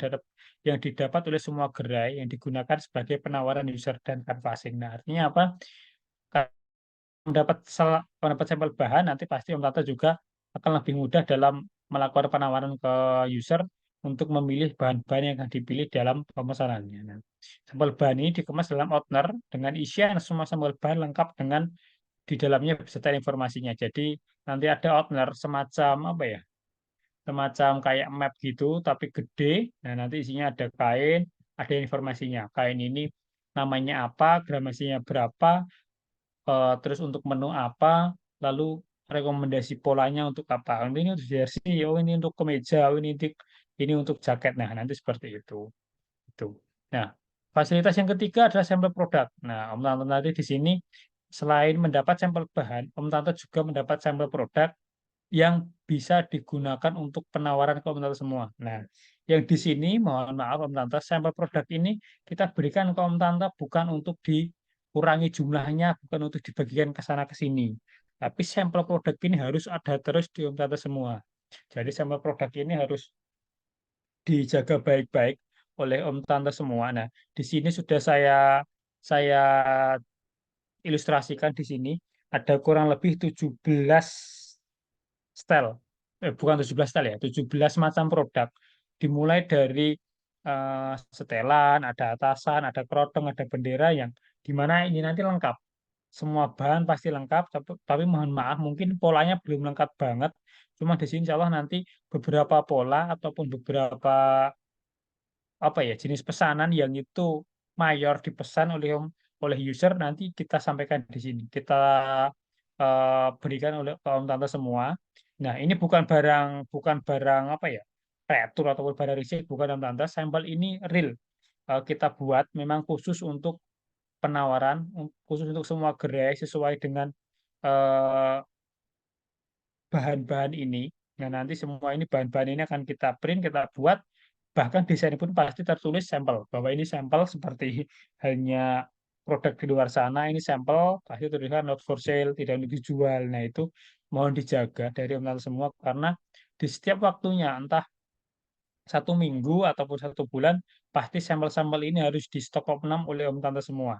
yang didapat oleh semua gerai yang digunakan sebagai penawaran user dan canvassing. Nah, artinya apa? Kalau mendapat sampel bahan, nanti pasti Om Tata juga akan lebih mudah dalam melakukan penawaran ke user untuk memilih bahan-bahan yang akan dipilih dalam pemesanannya. Nah, sampel bahan ini dikemas dalam outener dengan isian semua sampel bahan lengkap dengan di dalamnya beserta informasinya. Jadi nanti ada outener semacam apa ya? Semacam kayak map gitu tapi gede. Nah, nanti isinya ada kain, ada informasinya. Kain ini namanya apa, gramasinya berapa, terus untuk menu apa, lalu rekomendasi polanya untuk apa. Ini untuk jersey, oh ini untuk kemeja, oh ini ini untuk jaket. Nah, nanti seperti itu. Itu. Nah, fasilitas yang ketiga adalah sampel produk. Nah, Om Tante nanti di sini selain mendapat sampel bahan, Om Tante juga mendapat sampel produk yang bisa digunakan untuk penawaran ke Om Tante semua. Nah, yang di sini mohon maaf Om Tante, sampel produk ini kita berikan ke Om Tante bukan untuk dikurangi jumlahnya, bukan untuk dibagikan ke sana ke sini. Tapi sampel produk ini harus ada terus di Om Tante semua. Jadi sampel produk ini harus dijaga baik-baik oleh Om Tante semua. Nah, di sini sudah saya ilustrasikan di sini ada kurang lebih 17 style. Bukan 17 style ya, 17 macam produk. Dimulai dari setelan, ada atasan, ada kerudung, ada bendera yang dimana ini nanti lengkap. Semua bahan pasti lengkap, tapi mohon maaf mungkin polanya belum lengkap banget. Cuma di sini insya Allah nanti beberapa pola ataupun beberapa apa ya jenis pesanan yang itu mayor dipesan oleh user nanti kita sampaikan di sini. Kita berikan oleh kaum tante semua. Nah, ini bukan barang apa ya? Retur ataupun barang risik bukan Om Tante. Sampel ini real. Kita buat memang khusus untuk penawaran, khusus untuk semua gerai sesuai dengan eh, bahan-bahan ini. Nah, nanti semua ini bahan-bahan ini akan kita print, kita buat, bahkan desain pun pasti tertulis sampel, bahwa ini sampel seperti halnya produk di luar sana, ini sampel, pasti tulisan not for sale, tidak untuk dijual. Nah, itu mohon dijaga dari Om Tante semua, karena di setiap waktunya, entah 1 minggu ataupun 1 bulan, pasti sampel-sampel ini harus di stok opnam oleh Om Tante semua.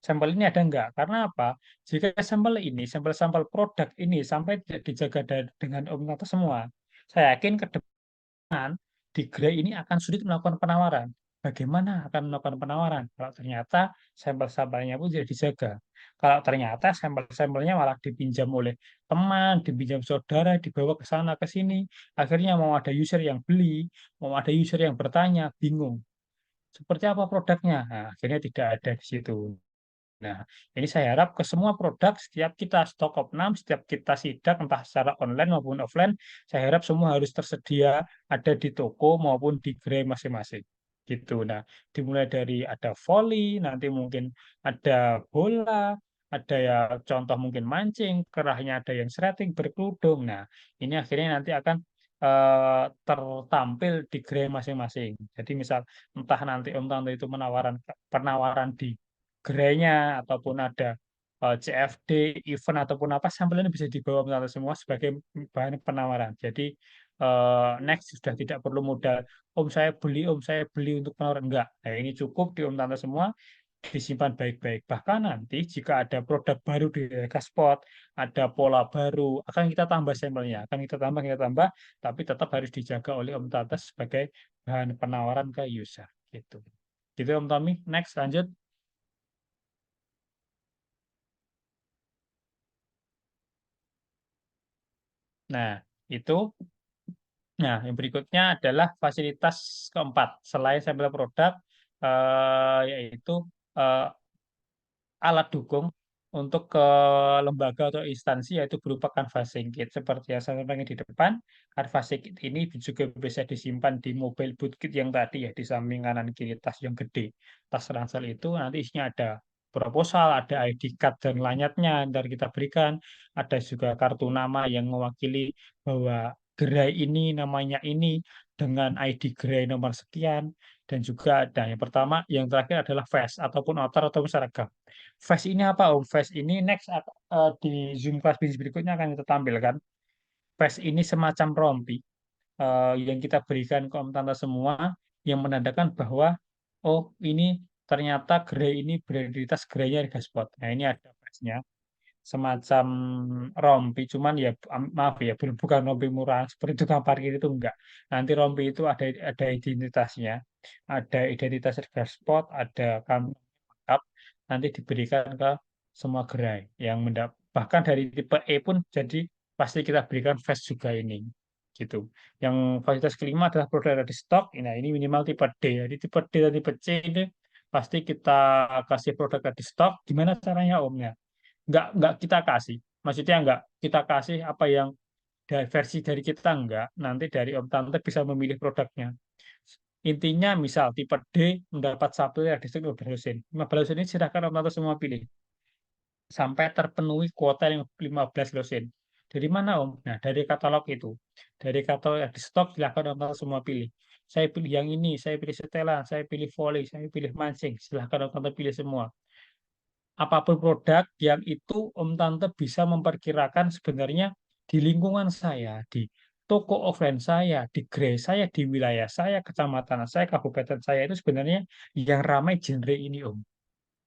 Sampel ini ada enggak? Karena apa? Jika sampel ini, sampel-sampel produk ini sampai tidak dijaga dengan Om Tante semua, saya yakin ke depan di Grey ini akan sulit melakukan penawaran. Bagaimana akan melakukan penawaran? Kalau ternyata sampel-sampelnya pun tidak dijaga. Kalau ternyata sampel-sampelnya malah dipinjam oleh teman, dipinjam saudara, dibawa ke sana ke sini, akhirnya mau ada user yang beli, mau ada user yang bertanya, bingung. Seperti apa produknya? Nah, akhirnya tidak ada di situ. Nah, ini saya harap ke semua produk, setiap kita stok opnam, setiap kita sidak, entah secara online maupun offline, saya harap semua harus tersedia ada di toko maupun di gerai masing-masing. Gitu. Nah, dimulai dari ada voli, nanti mungkin ada bola, ada ya contoh mungkin mancing, kerahnya ada yang setting, berkerudung. Nah, ini akhirnya nanti akan tertampil di gerai masing-masing. Jadi misal entah nanti Om Tante itu penawaran di gerainya ataupun ada CFD, event ataupun apa, sampel ini bisa dibawa Om semua sebagai bahan penawaran. Jadi next sudah tidak perlu modal, Om saya beli untuk penawaran. Enggak. Nah, ini cukup di Om Tante semua, disimpan baik-baik. Bahkan nanti jika ada produk baru di Spot, ada pola baru, akan kita tambah sampelnya, akan kita tambah, tapi tetap harus dijaga oleh Om Tante sebagai bahan penawaran ke user. Gitu. Gitu Om Tommy. Next, lanjut. Nah, itu. Nah, yang berikutnya adalah fasilitas keempat, selain sampel produk, yaitu eh, alat dukung untuk ke lembaga atau instansi, yaitu berupa canvassing kit. Seperti yang saya sampaikan di depan, canvassing kit ini juga bisa disimpan di mobile boot kit yang tadi ya, di samping kanan kiri tas yang gede. Tas ransel itu nanti isinya ada proposal, ada ID card dan lanyatnya dari kita berikan, ada juga kartu nama yang mewakili bahwa gerai ini namanya ini dengan ID gerai nomor sekian, dan juga ada yang pertama, yang terakhir adalah vest ataupun outer ataupun seragam. Flash ini apa Om? Flash ini next di Zoom kelas bisnis berikutnya akan kita tampilkan. Flash ini semacam rompi yang kita berikan ke Om Tante semua yang menandakan bahwa oh ini ternyata gerai ini beridentitas gerainya Harga Spot. Nah, ini ada flashnya semacam rompi, cuman ya maaf ya bukan rompi murah seperti tukang parkir itu enggak. Nanti rompi itu ada identitasnya, ada identitas Harga Spot, ada kamu lengkap, nanti diberikan ke semua gerai yang bahkan dari tipe E pun jadi pasti kita berikan flash juga ini gitu. Yang fasilitas kelima adalah produk ada di stok. Nah, ini minimal tipe D. Jadi tipe D dan tipe C ini pasti kita kasih produk ada di stok. Gimana caranya Om? Ya, nggak kita kasih. Maksudnya nggak kita kasih apa yang versi dari kita enggak, nanti dari Om Tante bisa memilih produknya. Intinya misal tipe D mendapat satu ya distrik 15 lusin. 15 lusin ini silakan Om Tante semua pilih sampai terpenuhi kuota yang 15 lusin. Dari mana Om? Nah, dari katalog itu. Dari katalog yang di stok silakan Om Tante semua pilih. Saya pilih yang ini, saya pilih setelan, saya pilih volley, saya pilih mancing. Silahkan Om Tante pilih semua. Apapun produk yang itu Om Tante bisa memperkirakan sebenarnya di lingkungan saya, di toko offline saya, di gerai saya, di wilayah saya, kecamatan saya, kabupaten saya itu sebenarnya yang ramai genre ini Om.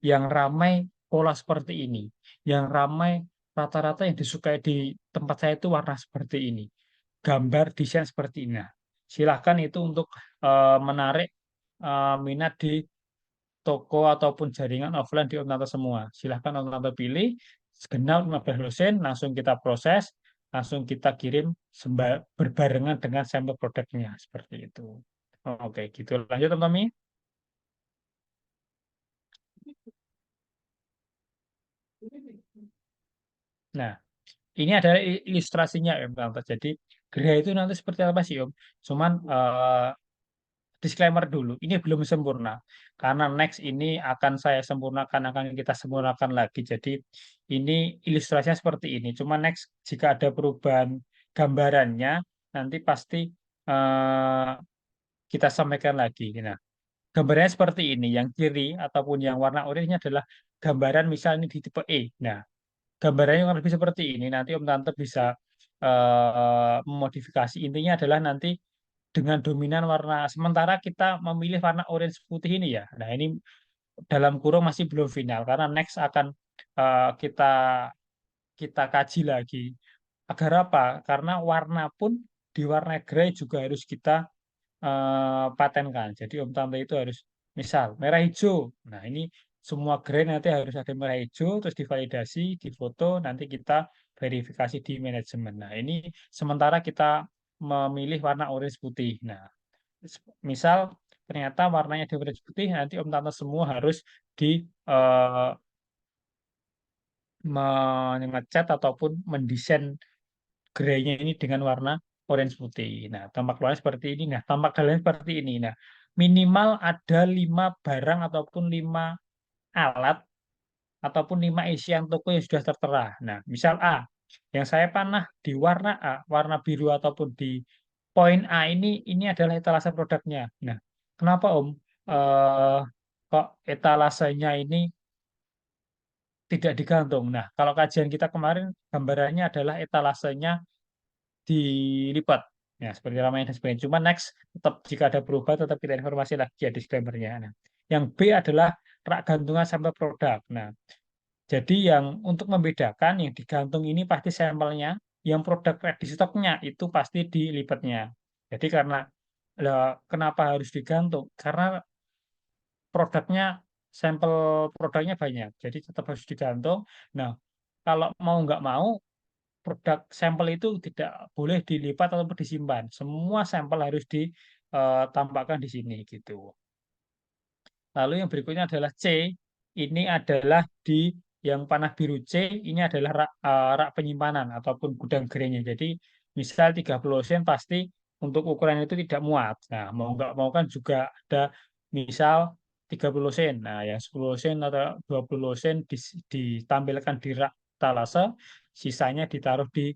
Yang ramai pola seperti ini. Yang ramai rata-rata yang disukai di tempat saya itu warna seperti ini. Gambar desain seperti ini. Nah, silahkan itu untuk menarik minat di toko ataupun jaringan offline di Om Tante semua. Silahkan Om Tante pilih, segenap 15 dosen, langsung kita proses, langsung kita kirim berbarengan dengan sampel produknya. Seperti itu. Oke, gitu. Lanjut, Om Tommy. Nah, ini adalah ilustrasinya, Om Tante. Jadi, gerai itu nanti seperti apa sih, Om? Cuman disclaimer dulu, ini belum sempurna. Karena next ini akan saya sempurnakan, akan kita sempurnakan lagi. Jadi ini ilustrasinya seperti ini. Cuma next jika ada perubahan gambarannya, nanti pasti eh, kita sampaikan lagi. Nah, gambarannya seperti ini. Yang kiri ataupun yang warna oranye adalah gambaran misalnya di tipe E. Nah, gambarannya yang lebih seperti ini. Nanti Om Tante bisa memodifikasi. Intinya adalah nanti dengan dominan warna sementara kita memilih warna orange putih ini ya. Nah, ini dalam kurung masih belum final karena next akan kita kita kaji lagi. Agar apa? Karena warna pun di warna grey juga harus kita patenkan. Jadi Om Tante itu harus misal merah hijau. Nah, ini semua grey nanti harus ada merah hijau terus divalidasi, difoto, nanti kita verifikasi di manajemen. Nah, ini sementara kita memilih warna orange putih. Nah, misal ternyata warnanya di orange putih, nanti Om Tante semua harus di eh, mengecat ataupun mendesain graynya ini dengan warna orange putih. Nah, tampak luarnya seperti ini. Nah, tampak dalamnya seperti ini. Nah, minimal ada 5 barang ataupun 5 alat ataupun 5 isian toko yang sudah tertera. Nah, misal A, yang saya panah di warna A, warna biru ataupun di poin A ini adalah etalase produknya. Nah, kenapa Om? Eh, kok etalasenya ini tidak digantung? Nah, kalau kajian kita kemarin gambarannya adalah etalasenya dilipat. Ya, seperti ramai dan sebagainya. Cuma next, tetap jika ada perubahan, tetap kita informasi lagi ya disclaimer-nya. Nah, yang B adalah rak gantungan sampel produk. Nah, jadi yang untuk membedakan yang digantung ini pasti sampelnya, yang produk ready stock-nya itu pasti dilipatnya. Jadi karena kenapa harus digantung? Karena produknya sampel produknya banyak, jadi tetap harus digantung. Nah, kalau mau nggak mau produk sampel itu tidak boleh dilipat ataupun disimpan. Semua sampel harus ditampakkan di sini gitu. Lalu yang berikutnya adalah C. Ini adalah di yang panah biru C, ini adalah rak penyimpanan ataupun gudang gerainya. Jadi misal 30 sen pasti untuk ukuran itu tidak muat. Nah, mau nggak mau kan juga ada misal 30 sen. Nah, yang 10 sen atau 20 sen ditampilkan di rak talase, sisanya ditaruh di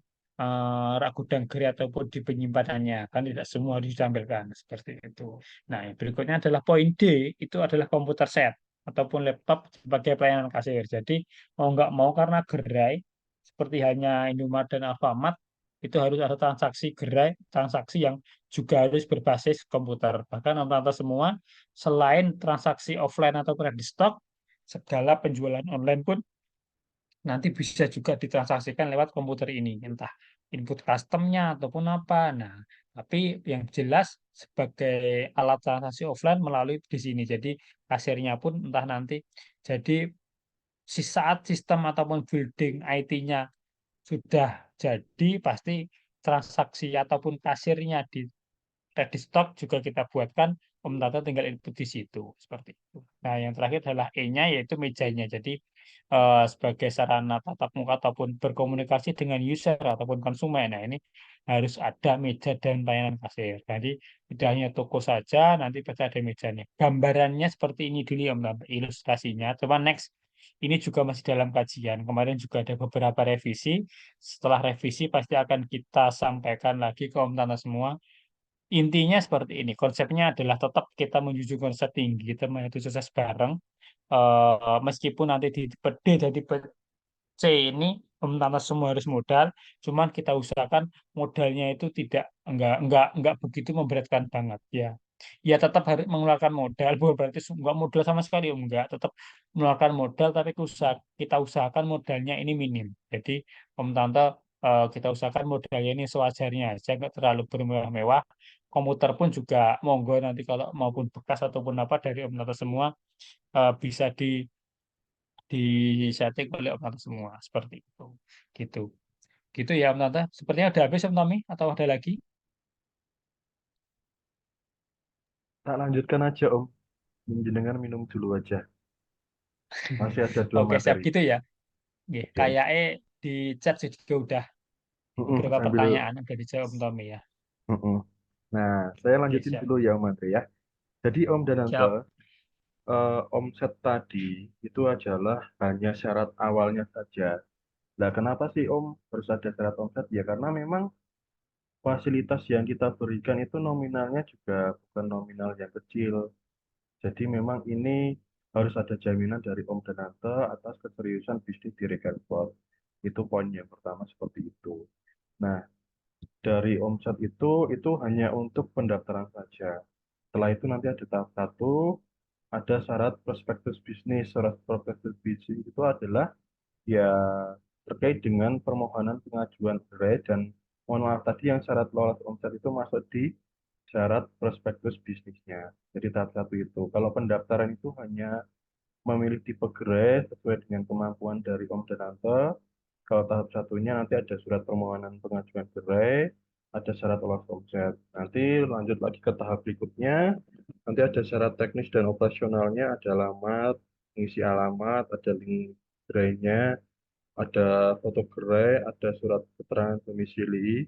rak gudang gerai ataupun di penyimpanannya. Kan tidak semua harus ditampilkan seperti itu. Nah, yang berikutnya adalah poin D, itu adalah komputer set ataupun laptop sebagai pelayanan kasir. Jadi, mau nggak mau karena gerai, seperti hanya Indomaret dan Alfamart, itu harus ada transaksi gerai, transaksi yang juga harus berbasis komputer. Bahkan rata-rata semua, selain transaksi offline atau di stok, segala penjualan online pun nanti bisa juga ditransaksikan lewat komputer ini, entah input customnya ataupun apa. Nah, tapi yang jelas sebagai alat transaksi offline melalui di sini. Jadi kasirnya pun entah nanti. Jadi saat sistem ataupun building IT-nya sudah jadi, pasti transaksi ataupun kasirnya di ready stock juga kita buatkan Om Tata tinggal input di situ seperti itu. Nah, yang terakhir adalah E-nya yaitu mejanya. Jadi sebagai sarana tatap muka ataupun berkomunikasi dengan user ataupun konsumen. Nah, ini harus ada meja dan pelayanan kasir. Jadi tidak hanya toko saja, nanti pasti ada mejanya. Gambarannya seperti ini dulu ya, Mbak, ilustrasinya. Coba next, ini juga masih dalam kajian. Kemarin juga ada beberapa revisi. Setelah revisi pasti akan kita sampaikan lagi ke Om Tata semua. Intinya seperti ini. Konsepnya adalah tetap kita menjunjung konsep tinggi, kita menjadi sukses bareng. Meskipun nanti di PD dan di C ini pertama semua harus modal, cuman kita usahakan modalnya itu enggak begitu memberatkan banget ya. Ya tetap harus mengeluarkan modal, bukan berarti enggak modal sama sekali, enggak, tetap mengeluarkan modal tapi kita usahakan modalnya ini minim. Jadi Om Tante kita usahakan modalnya ini sewajarnya aja, enggak terlalu bermewah-mewah. Komputer pun juga monggo nanti kalau maupun bekas ataupun apa dari Om Tante semua bisa disetting oleh Om Tata semua seperti itu. Gitu. Gitu ya Om Tata. Sepertinya udah habis Om Tommy atau ada lagi? Tak lanjutkan aja Om, jenengan minum dulu aja. Masih ada dua Oke, siap materi. gitu ya. Nggih, Oke. kayaknya di chat juga udah beberapa Sambil. pertanyaan udah dijawab Om Tommy ya. Mm-mm. Nah, saya Oke, lanjutin siap. dulu ya Om Andre ya. Jadi Om dan Ante, Siap. omset tadi itu adalah hanya syarat awalnya saja. Nah, kenapa sih Om harus ada syarat omset? Ya karena memang fasilitas yang kita berikan itu nominalnya juga bukan nominal yang kecil. Jadi memang ini harus ada jaminan dari Om dan Ante atas keseriusan bisnis di Regarport. Itu poin yang pertama seperti itu. Nah, dari omset itu hanya untuk pendaftaran saja. Setelah itu nanti ada tahap satu, ada syarat prospektus bisnis. Syarat prospektus bisnis itu adalah ya terkait dengan permohonan pengajuan gerai dan mohon maaf tadi yang syarat lolos omset itu masuk di syarat prospektus bisnisnya. Jadi tahap satu itu. Kalau pendaftaran itu hanya memilih tipe gerai sesuai dengan kemampuan dari Om dan Tante. Kalau tahap satunya nanti ada surat permohonan pengajuan gerai, ada syarat lolos omset. Nanti lanjut lagi ke tahap berikutnya, nanti ada syarat teknis dan operasionalnya, ada alamat, mengisi alamat, ada link gerainya, ada foto gerai, ada surat keterangan domisili,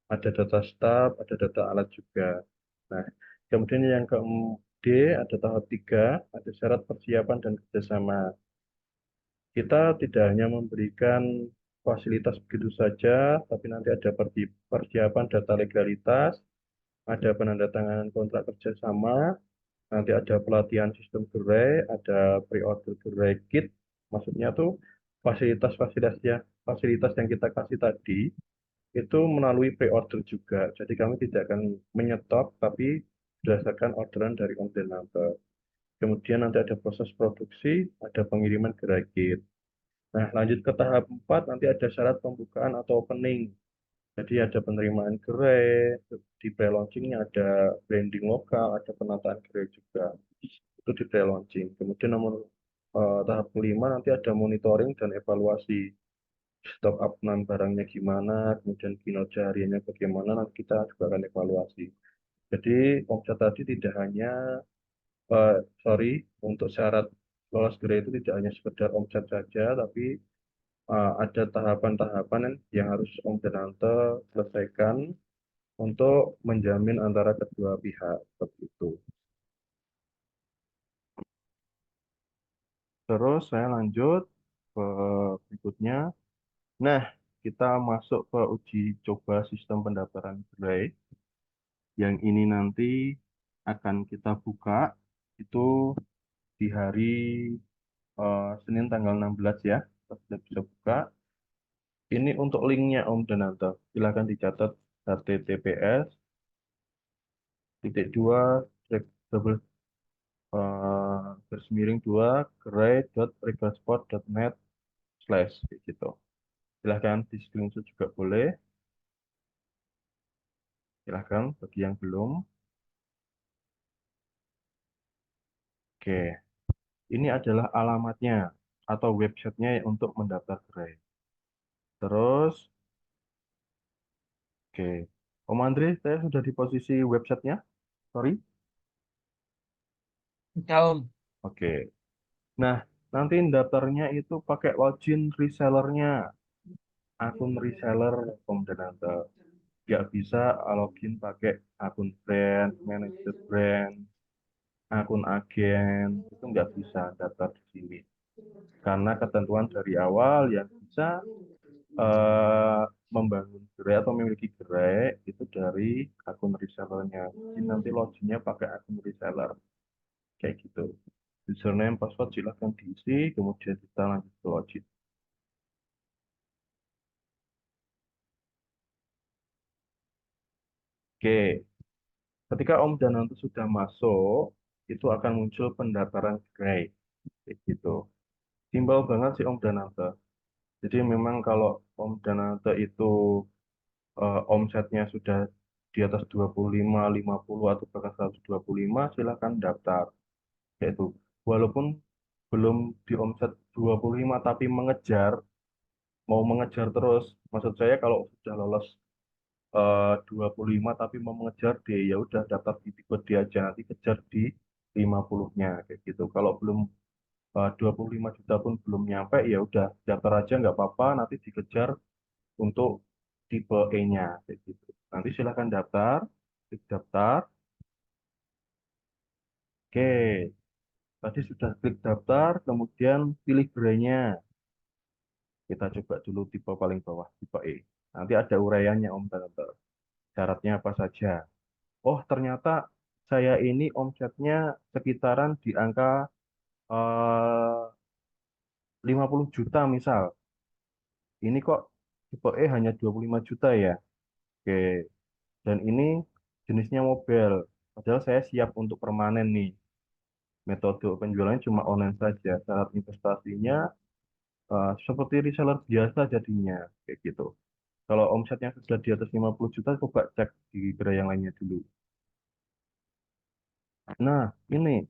ada data staf, ada data alat juga. Nah, kemudian yang ke D, ada tahap 3, ada syarat persiapan dan kerjasama. Kita tidak hanya memberikan fasilitas begitu saja, tapi nanti ada persiapan data legalitas, ada penandatanganan kontrak kerjasama, nanti ada pelatihan sistem gerai, ada pre-order gerai kit, maksudnya tuh fasilitas yang kita kasih tadi itu melalui pre-order juga. Jadi kami tidak akan menyetop, tapi berdasarkan orderan dari kontainer. Kemudian nanti ada proses produksi, ada pengiriman gerai kit. Nah, lanjut ke tahap 4, nanti ada syarat pembukaan atau opening. Jadi ada penerimaan gerai, di pre-launchingnya ada branding lokal, ada penataan gerai juga. Itu di pre-launching. Kemudian tahap kelima nanti ada monitoring dan evaluasi. Stok upname barangnya gimana, kemudian kinerja hariannya bagaimana, nanti kita juga akan evaluasi. Jadi omset tadi tidak hanya, eh, sorry, untuk syarat lolos gerai itu tidak hanya sekedar omset saja, tapi ada tahapan-tahapan yang harus Om Denante selesaikan untuk menjamin antara kedua pihak seperti itu. Terus saya lanjut ke berikutnya. Nah, kita masuk ke uji coba sistem pendaftaran gerai. Yang ini nanti akan kita buka itu di hari Senin tanggal 16 ya. Kita sudah bisa buka. Ini untuk linknya Om Denante. Silahkan dicatat https titik dua double garis miring 2 gerai.regasport.net slash gitu. Silahkan di screenshot juga boleh. Silahkan bagi yang belum. Oke, ini adalah alamatnya atau websitenya untuk mendaftar gerai. Terus, oke. Om Andre, saya sudah di posisi websitenya. Sorry. Udah, Om. Oke. Nah, nanti daftarnya itu pakai login resellernya, akun reseller Om Dananta. Nggak bisa login pakai akun brand, manajer brand, akun agen, itu nggak bisa daftar di sini. Karena ketentuan dari awal yang bisa eh, membangun gerai atau memiliki gerai itu dari akun resellernya. Jadi nanti loginnya pakai akun reseller, kayak gitu. Username, password silahkan diisi, kemudian kita lanjut ke login. Oke, ketika Om Dananto sudah masuk, itu akan muncul pendaftaran gerai, kayak gitu. Simpel banget sih Om Dananto. Jadi memang kalau Om Dananto itu omsetnya sudah di atas 25, 50, atau bahkan 125, silakan daftar. Yaitu, walaupun belum di omset 25 tapi mengejar, mau mengejar terus. Maksud saya kalau sudah lolos 25 tapi mau mengejar D, ya udah daftar di tipe D aja, nanti kejar di 50-nya kayak gitu. Kalau belum 25 juta pun belum nyampe, ya udah daftar aja nggak apa-apa, nanti dikejar untuk tipe E-nya kayak gitu. Nanti silakan daftar, klik daftar. Oke, tadi sudah klik daftar, kemudian pilih gerainya. Kita coba dulu tipe paling bawah, tipe E. Nanti ada uraiannya Om Tante. Syaratnya apa saja? Oh, ternyata saya ini omsetnya sekitaran di angka 50 juta misal. Ini kok tipe E hanya 25 juta ya? Oke, dan ini jenisnya mobile. Padahal saya siap untuk permanen nih. Metode penjualannya cuma online saja. Syarat investasinya seperti reseller biasa jadinya. Kayak gitu. Kalau omsetnya sudah di atas 50 juta, coba cek di gerai yang lainnya dulu. Nah, ini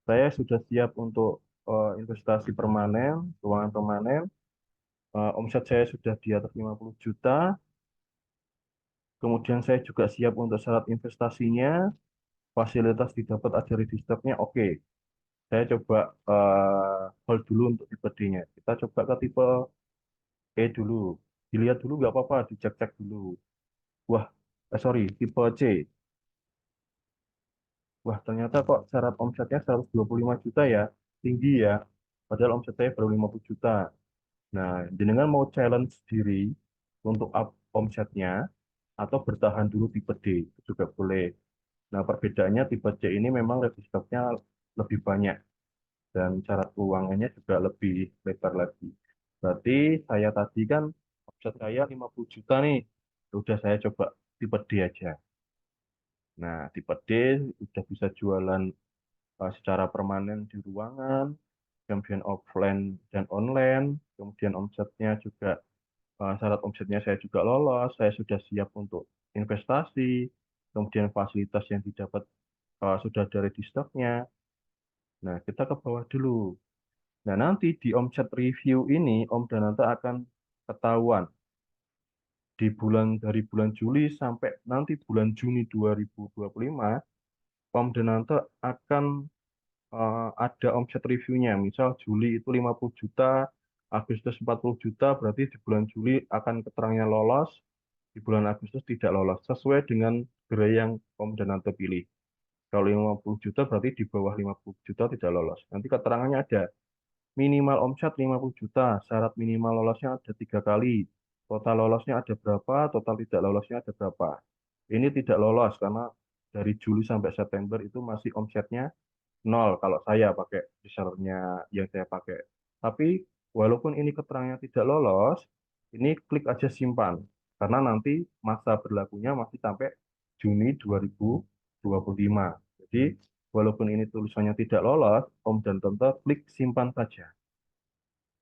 saya sudah siap untuk investasi permanen, keuangan permanen. Omset saya sudah di atas 50 juta. Kemudian saya juga siap untuk syarat investasinya. Fasilitas didapat ada registernya. Oke, saya coba hold dulu untuk tipe D-nya. Kita coba ke tipe E dulu. Dilihat dulu nggak apa-apa, dicek-cek dulu. Wah, sorry, tipe C. Wah, ternyata kok syarat omsetnya 125 juta ya. Tinggi ya. Padahal omset saya baru 50 juta. Nah, jenengan mau challenge diri untuk up omsetnya atau bertahan dulu tipe D, itu juga boleh. Nah, perbedaannya tipe C ini memang registernya lebih banyak dan syarat keuangannya juga lebih lebar lagi. Berarti saya tadi kan omset saya 50 juta nih. Ya udah saya coba tipe D aja. Nah, tipe D udah bisa jualan secara permanen di ruangan, kemudian offline dan online, kemudian omsetnya juga syarat omsetnya saya juga lolos, saya sudah siap untuk investasi, kemudian fasilitas yang didapat sudah ada registernya. Nah, kita ke bawah dulu. Nah, nanti di omset review ini, Om Dananta akan ketahuan di dari bulan Juli sampai nanti bulan Juni 2025, Om Dananta akan ada omset reviewnya. Misal Juli itu 50 juta, Agustus 40 juta, berarti di bulan Juli akan keterangannya lolos, di bulan Agustus tidak lolos, sesuai dengan gerai yang Om Dananta pilih. Kalau 50 juta berarti di bawah 50 juta tidak lolos. Nanti keterangannya ada minimal omset 50 juta, syarat minimal lolosnya ada 3 kali, total lolosnya ada berapa, total tidak lolosnya ada berapa. Ini tidak lolos karena dari Juli sampai September itu masih omsetnya nol kalau saya pakai resellernya yang saya pakai. Tapi walaupun ini keterangannya tidak lolos, ini klik aja simpan. Karena nanti masa berlakunya masih sampai Juni 2025. Jadi walaupun ini tulisannya tidak lolos, Om dan Tante klik simpan saja.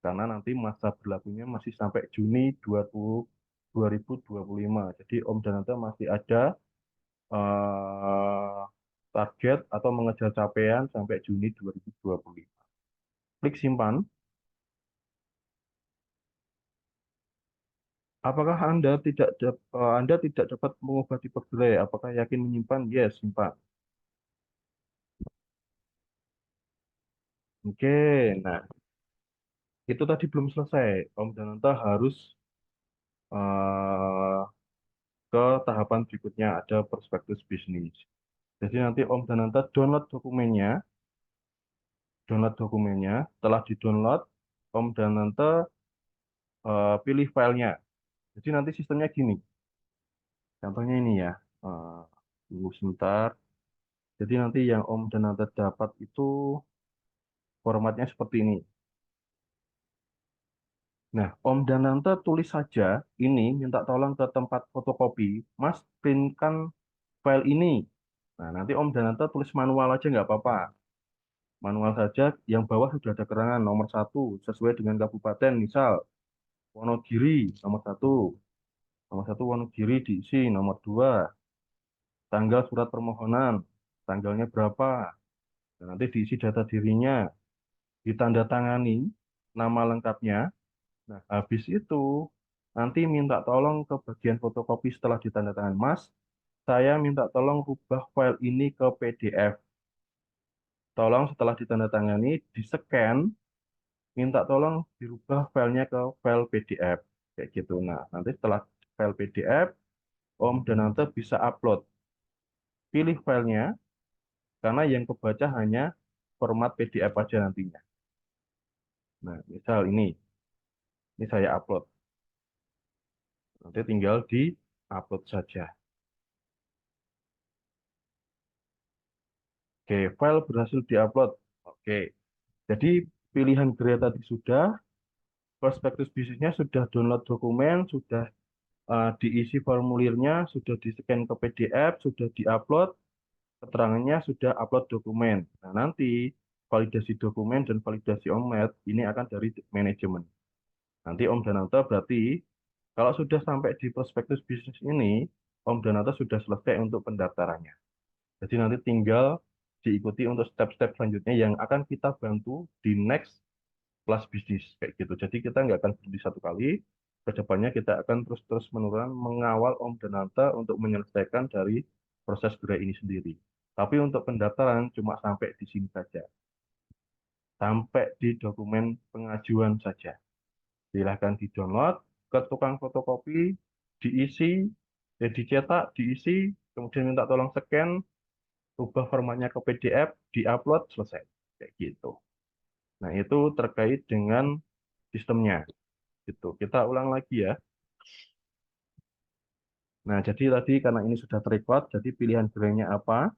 Karena nanti masa berlakunya masih sampai Juni 2025. Jadi Om dan Tante masih ada eh, target atau mengejar capaian sampai Juni 2025. Klik simpan. Apakah Anda tidak dapat mengubah tipe gerai? Apakah yakin menyimpan? Yes, simpan. Oke, nah itu tadi belum selesai. Om dan Tante harus eh, ke tahapan berikutnya, ada prospektus bisnis. Jadi nanti Om dan Tante download dokumennya. Setelah di-download, Om dan Tante pilih filenya. Jadi nanti sistemnya gini. Contohnya ini ya. Eh, Tunggu sebentar. Jadi nanti yang Om dan Tante dapat itu formatnya seperti ini. Nah, Om dan Tante tulis saja ini, minta tolong ke tempat fotokopi, Mas printkan file ini. Nah, nanti Om dan Tante tulis manual aja nggak apa-apa. Manual saja, yang bawah sudah ada keterangan nomor satu, sesuai dengan kabupaten, misal Wonogiri, nomor satu Wonogiri diisi, nomor dua, tanggal surat permohonan, tanggalnya berapa, dan nanti diisi data dirinya, ditandatangani, nama lengkapnya. Nah, habis itu nanti minta tolong ke bagian fotokopi setelah ditandatangani. Mas, saya minta tolong rubah file ini ke PDF. Tolong setelah ditandatangani, di-scan, minta tolong dirubah filenya ke file PDF. Kayak gitu. Nah, nanti setelah file PDF, Om dan Tante bisa upload. Pilih filenya, karena yang kebaca hanya format PDF aja nantinya. Nah, misal ini saya upload. Nanti tinggal di-upload saja. Oke, file berhasil diupload. Oke, jadi pilihan Gray tadi sudah, prospektus bisnisnya sudah download dokumen, sudah diisi formulirnya, sudah di-scan ke PDF, sudah diupload, keterangannya sudah upload dokumen. Nah, nanti validasi dokumen dan validasi omnet ini akan dari manajemen. Nanti Om Dananta berarti kalau sudah sampai di prospektus bisnis ini, Om Dananta sudah selesai untuk pendaftarannya. Jadi nanti tinggal diikuti untuk step-step selanjutnya yang akan kita bantu di next kelas bisnis kayak gitu. Jadi kita nggak akan berhenti satu kali. Kedepannya kita akan terus-terus menerus mengawal Om Dananta untuk menyelesaikan dari proses gerai ini sendiri. Tapi untuk pendaftaran cuma sampai di sini saja. Sampai di dokumen pengajuan saja. Silahkan di-download ke tukang fotokopi, diisi, dicetak, diisi, kemudian minta tolong scan, ubah formatnya ke PDF, di-upload, selesai. Kayak gitu. Nah, itu terkait dengan sistemnya. Gitu. Kita ulang lagi ya. Nah, jadi tadi karena ini sudah terrecord, jadi pilihan gerainya apa?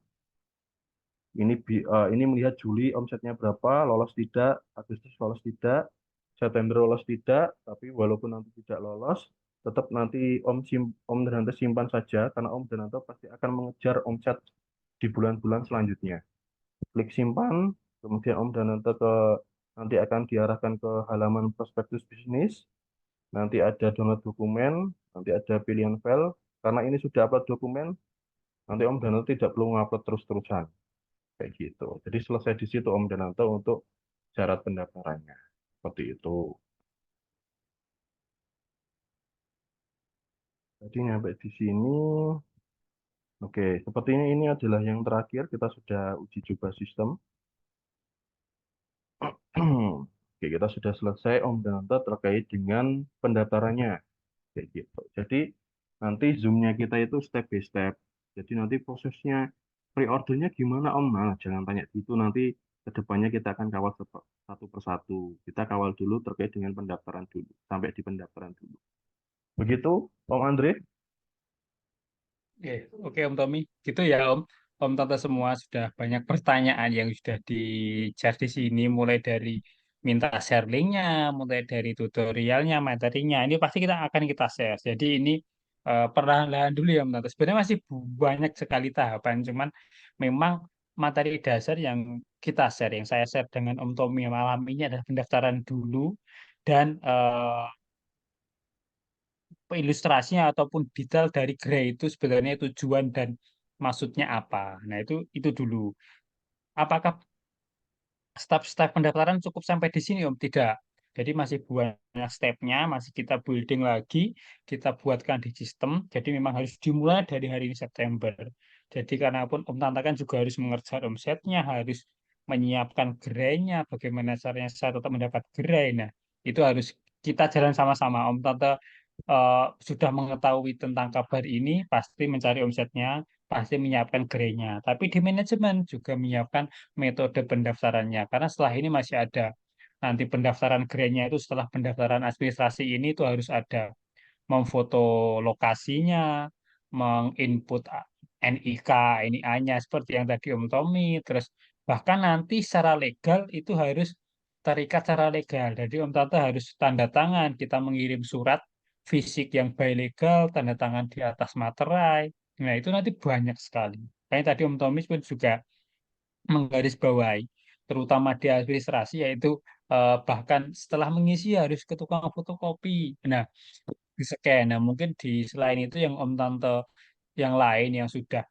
Ini melihat Juli omsetnya berapa, lolos tidak, Agustus lolos tidak, September lolos tidak, tapi walaupun nanti tidak lolos, tetap nanti Om Dananto simpan saja, karena Om Dananto pasti akan mengejar omset di bulan-bulan selanjutnya. Klik simpan, kemudian Om Dananto nanti akan diarahkan ke halaman prospektus bisnis, nanti ada download dokumen, nanti ada pilihan file, karena ini sudah upload dokumen, nanti Om Dananto tidak perlu ngupload terus-terusan. Kayak gitu. Jadi selesai di situ Om Dananto untuk syarat pendaftarannya. Seperti itu. Jadi nyampe di sini. Oke, sepertinya ini adalah yang terakhir. Kita sudah uji coba sistem. Oke, kita sudah selesai Om Dananto terkait dengan pendaftarannya. Kayak gitu. Jadi nanti Zoom-nya kita itu step by step. Jadi nanti prosesnya pre-ordernya gimana Om? Nah, jangan tanya gitu. Nanti kedepannya kita akan kawal satu persatu. Kita kawal dulu terkait dengan pendaftaran dulu. Sampai di pendaftaran dulu. Begitu, Om Andre? Oke, oke Om Tommy. Gitu ya Om. Om Tante semua sudah banyak pertanyaan yang sudah di-share di sini, mulai dari minta share linknya, mulai dari tutorialnya, materinya. Ini pasti kita share. Jadi ini perlahan-lahan dulu ya Om Tante. Sebenarnya masih banyak sekali tahapan, cuman memang materi dasar yang kita share, yang saya share dengan Om Tommy malam ini adalah pendaftaran dulu dan ilustrasinya ataupun detail dari Gray itu sebenarnya tujuan dan maksudnya apa. Nah, itu dulu. Apakah step-step pendaftaran cukup sampai di sini, Om? Tidak. Jadi masih banyak stepnya, masih kita building lagi, kita buatkan di sistem. Jadi memang harus dimulai dari hari ini September. Jadi karena pun Om Tanta kan juga harus mengerjar omsetnya, harus menyiapkan gerainya, bagaimana caranya saya tetap mendapat gerai. Nah, itu harus kita jalan sama-sama. Om Tante sudah mengetahui tentang kabar ini, pasti mencari omsetnya, pasti menyiapkan gerainya. Tapi di manajemen juga menyiapkan metode pendaftarannya. Karena setelah ini masih ada nanti pendaftaran gerainya itu setelah pendaftaran administrasi ini itu harus ada memfoto lokasinya, menginput NIK, NIA-nya seperti yang tadi Om Tommy, terus bahkan nanti secara legal itu harus terikat secara legal. Jadi Om Tante harus tanda tangan, kita mengirim surat fisik yang by legal, tanda tangan di atas materai. Nah, itu nanti banyak sekali. Kayak tadi Om Tommy pun juga menggarisbawahi, terutama di administrasi, yaitu bahkan setelah mengisi harus ke tukang fotokopi. Nah, di-scan. Nah, mungkin di selain itu yang Om Tante yang lain yang sudah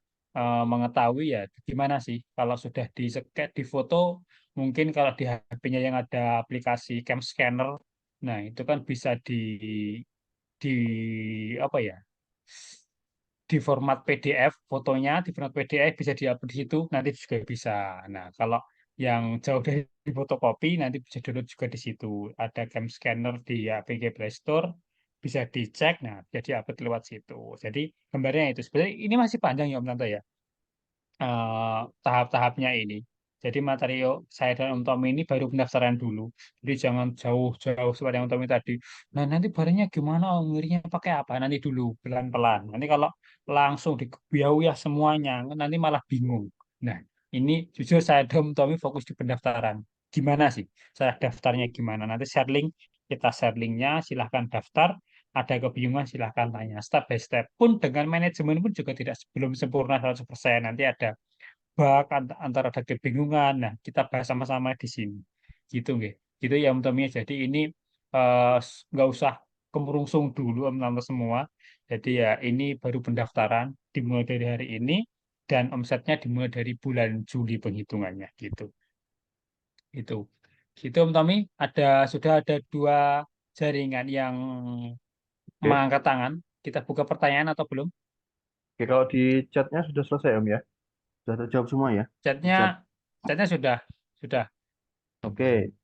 mengetahui ya gimana sih kalau sudah di-scan, di foto, mungkin kalau di HP-nya yang ada aplikasi cam scanner, nah itu kan bisa di apa ya? Di format PDF, fotonya di format PDF bisa diupload di situ, nanti juga bisa. Nah, kalau yang jauh dari fotokopi nanti bisa download juga di situ. Ada cam scanner di APK Play Store, bisa dicek, nah bisa diupload lewat situ. Jadi gambarnya itu. Sebenarnya ini masih panjang ya Om Tante ya, tahap-tahapnya ini. Jadi Materio saya dan Om Tommy ini baru pendaftaran dulu. Jadi jangan jauh-jauh seperti yang Om Tommy tadi. Nah, nanti barangnya gimana Om? Ngirinya pakai apa? Nanti dulu, pelan-pelan. Nanti kalau langsung ya semuanya, nanti malah bingung. Nah, ini jujur saya dan Om Tommy fokus di pendaftaran. Gimana sih? Saya daftarnya gimana? Nanti share link, kita share linknya, silahkan daftar. Ada kebingungan silahkan tanya. Step by step. Pun dengan manajemen pun juga tidak belum sempurna 100%. Nanti ada bug antara ada kebingungan. Nah, kita bahas sama-sama di sini. Gitu nggih. Gitu ya Om Tommy. Jadi ini nggak usah kemurungsung dulu Om Tante semua. Jadi ya ini baru pendaftaran dimulai dari hari ini dan omsetnya dimulai dari bulan Juli penghitungannya gitu. Itu. Gitu Om Tommy. Sudah ada dua jaringan yang Oke. mengangkat tangan. Kita buka pertanyaan atau belum? Oke, kalau di chatnya sudah selesai Om ya? Sudah terjawab semua ya? Di Chatnya, chat. chatnya sudah. Oke.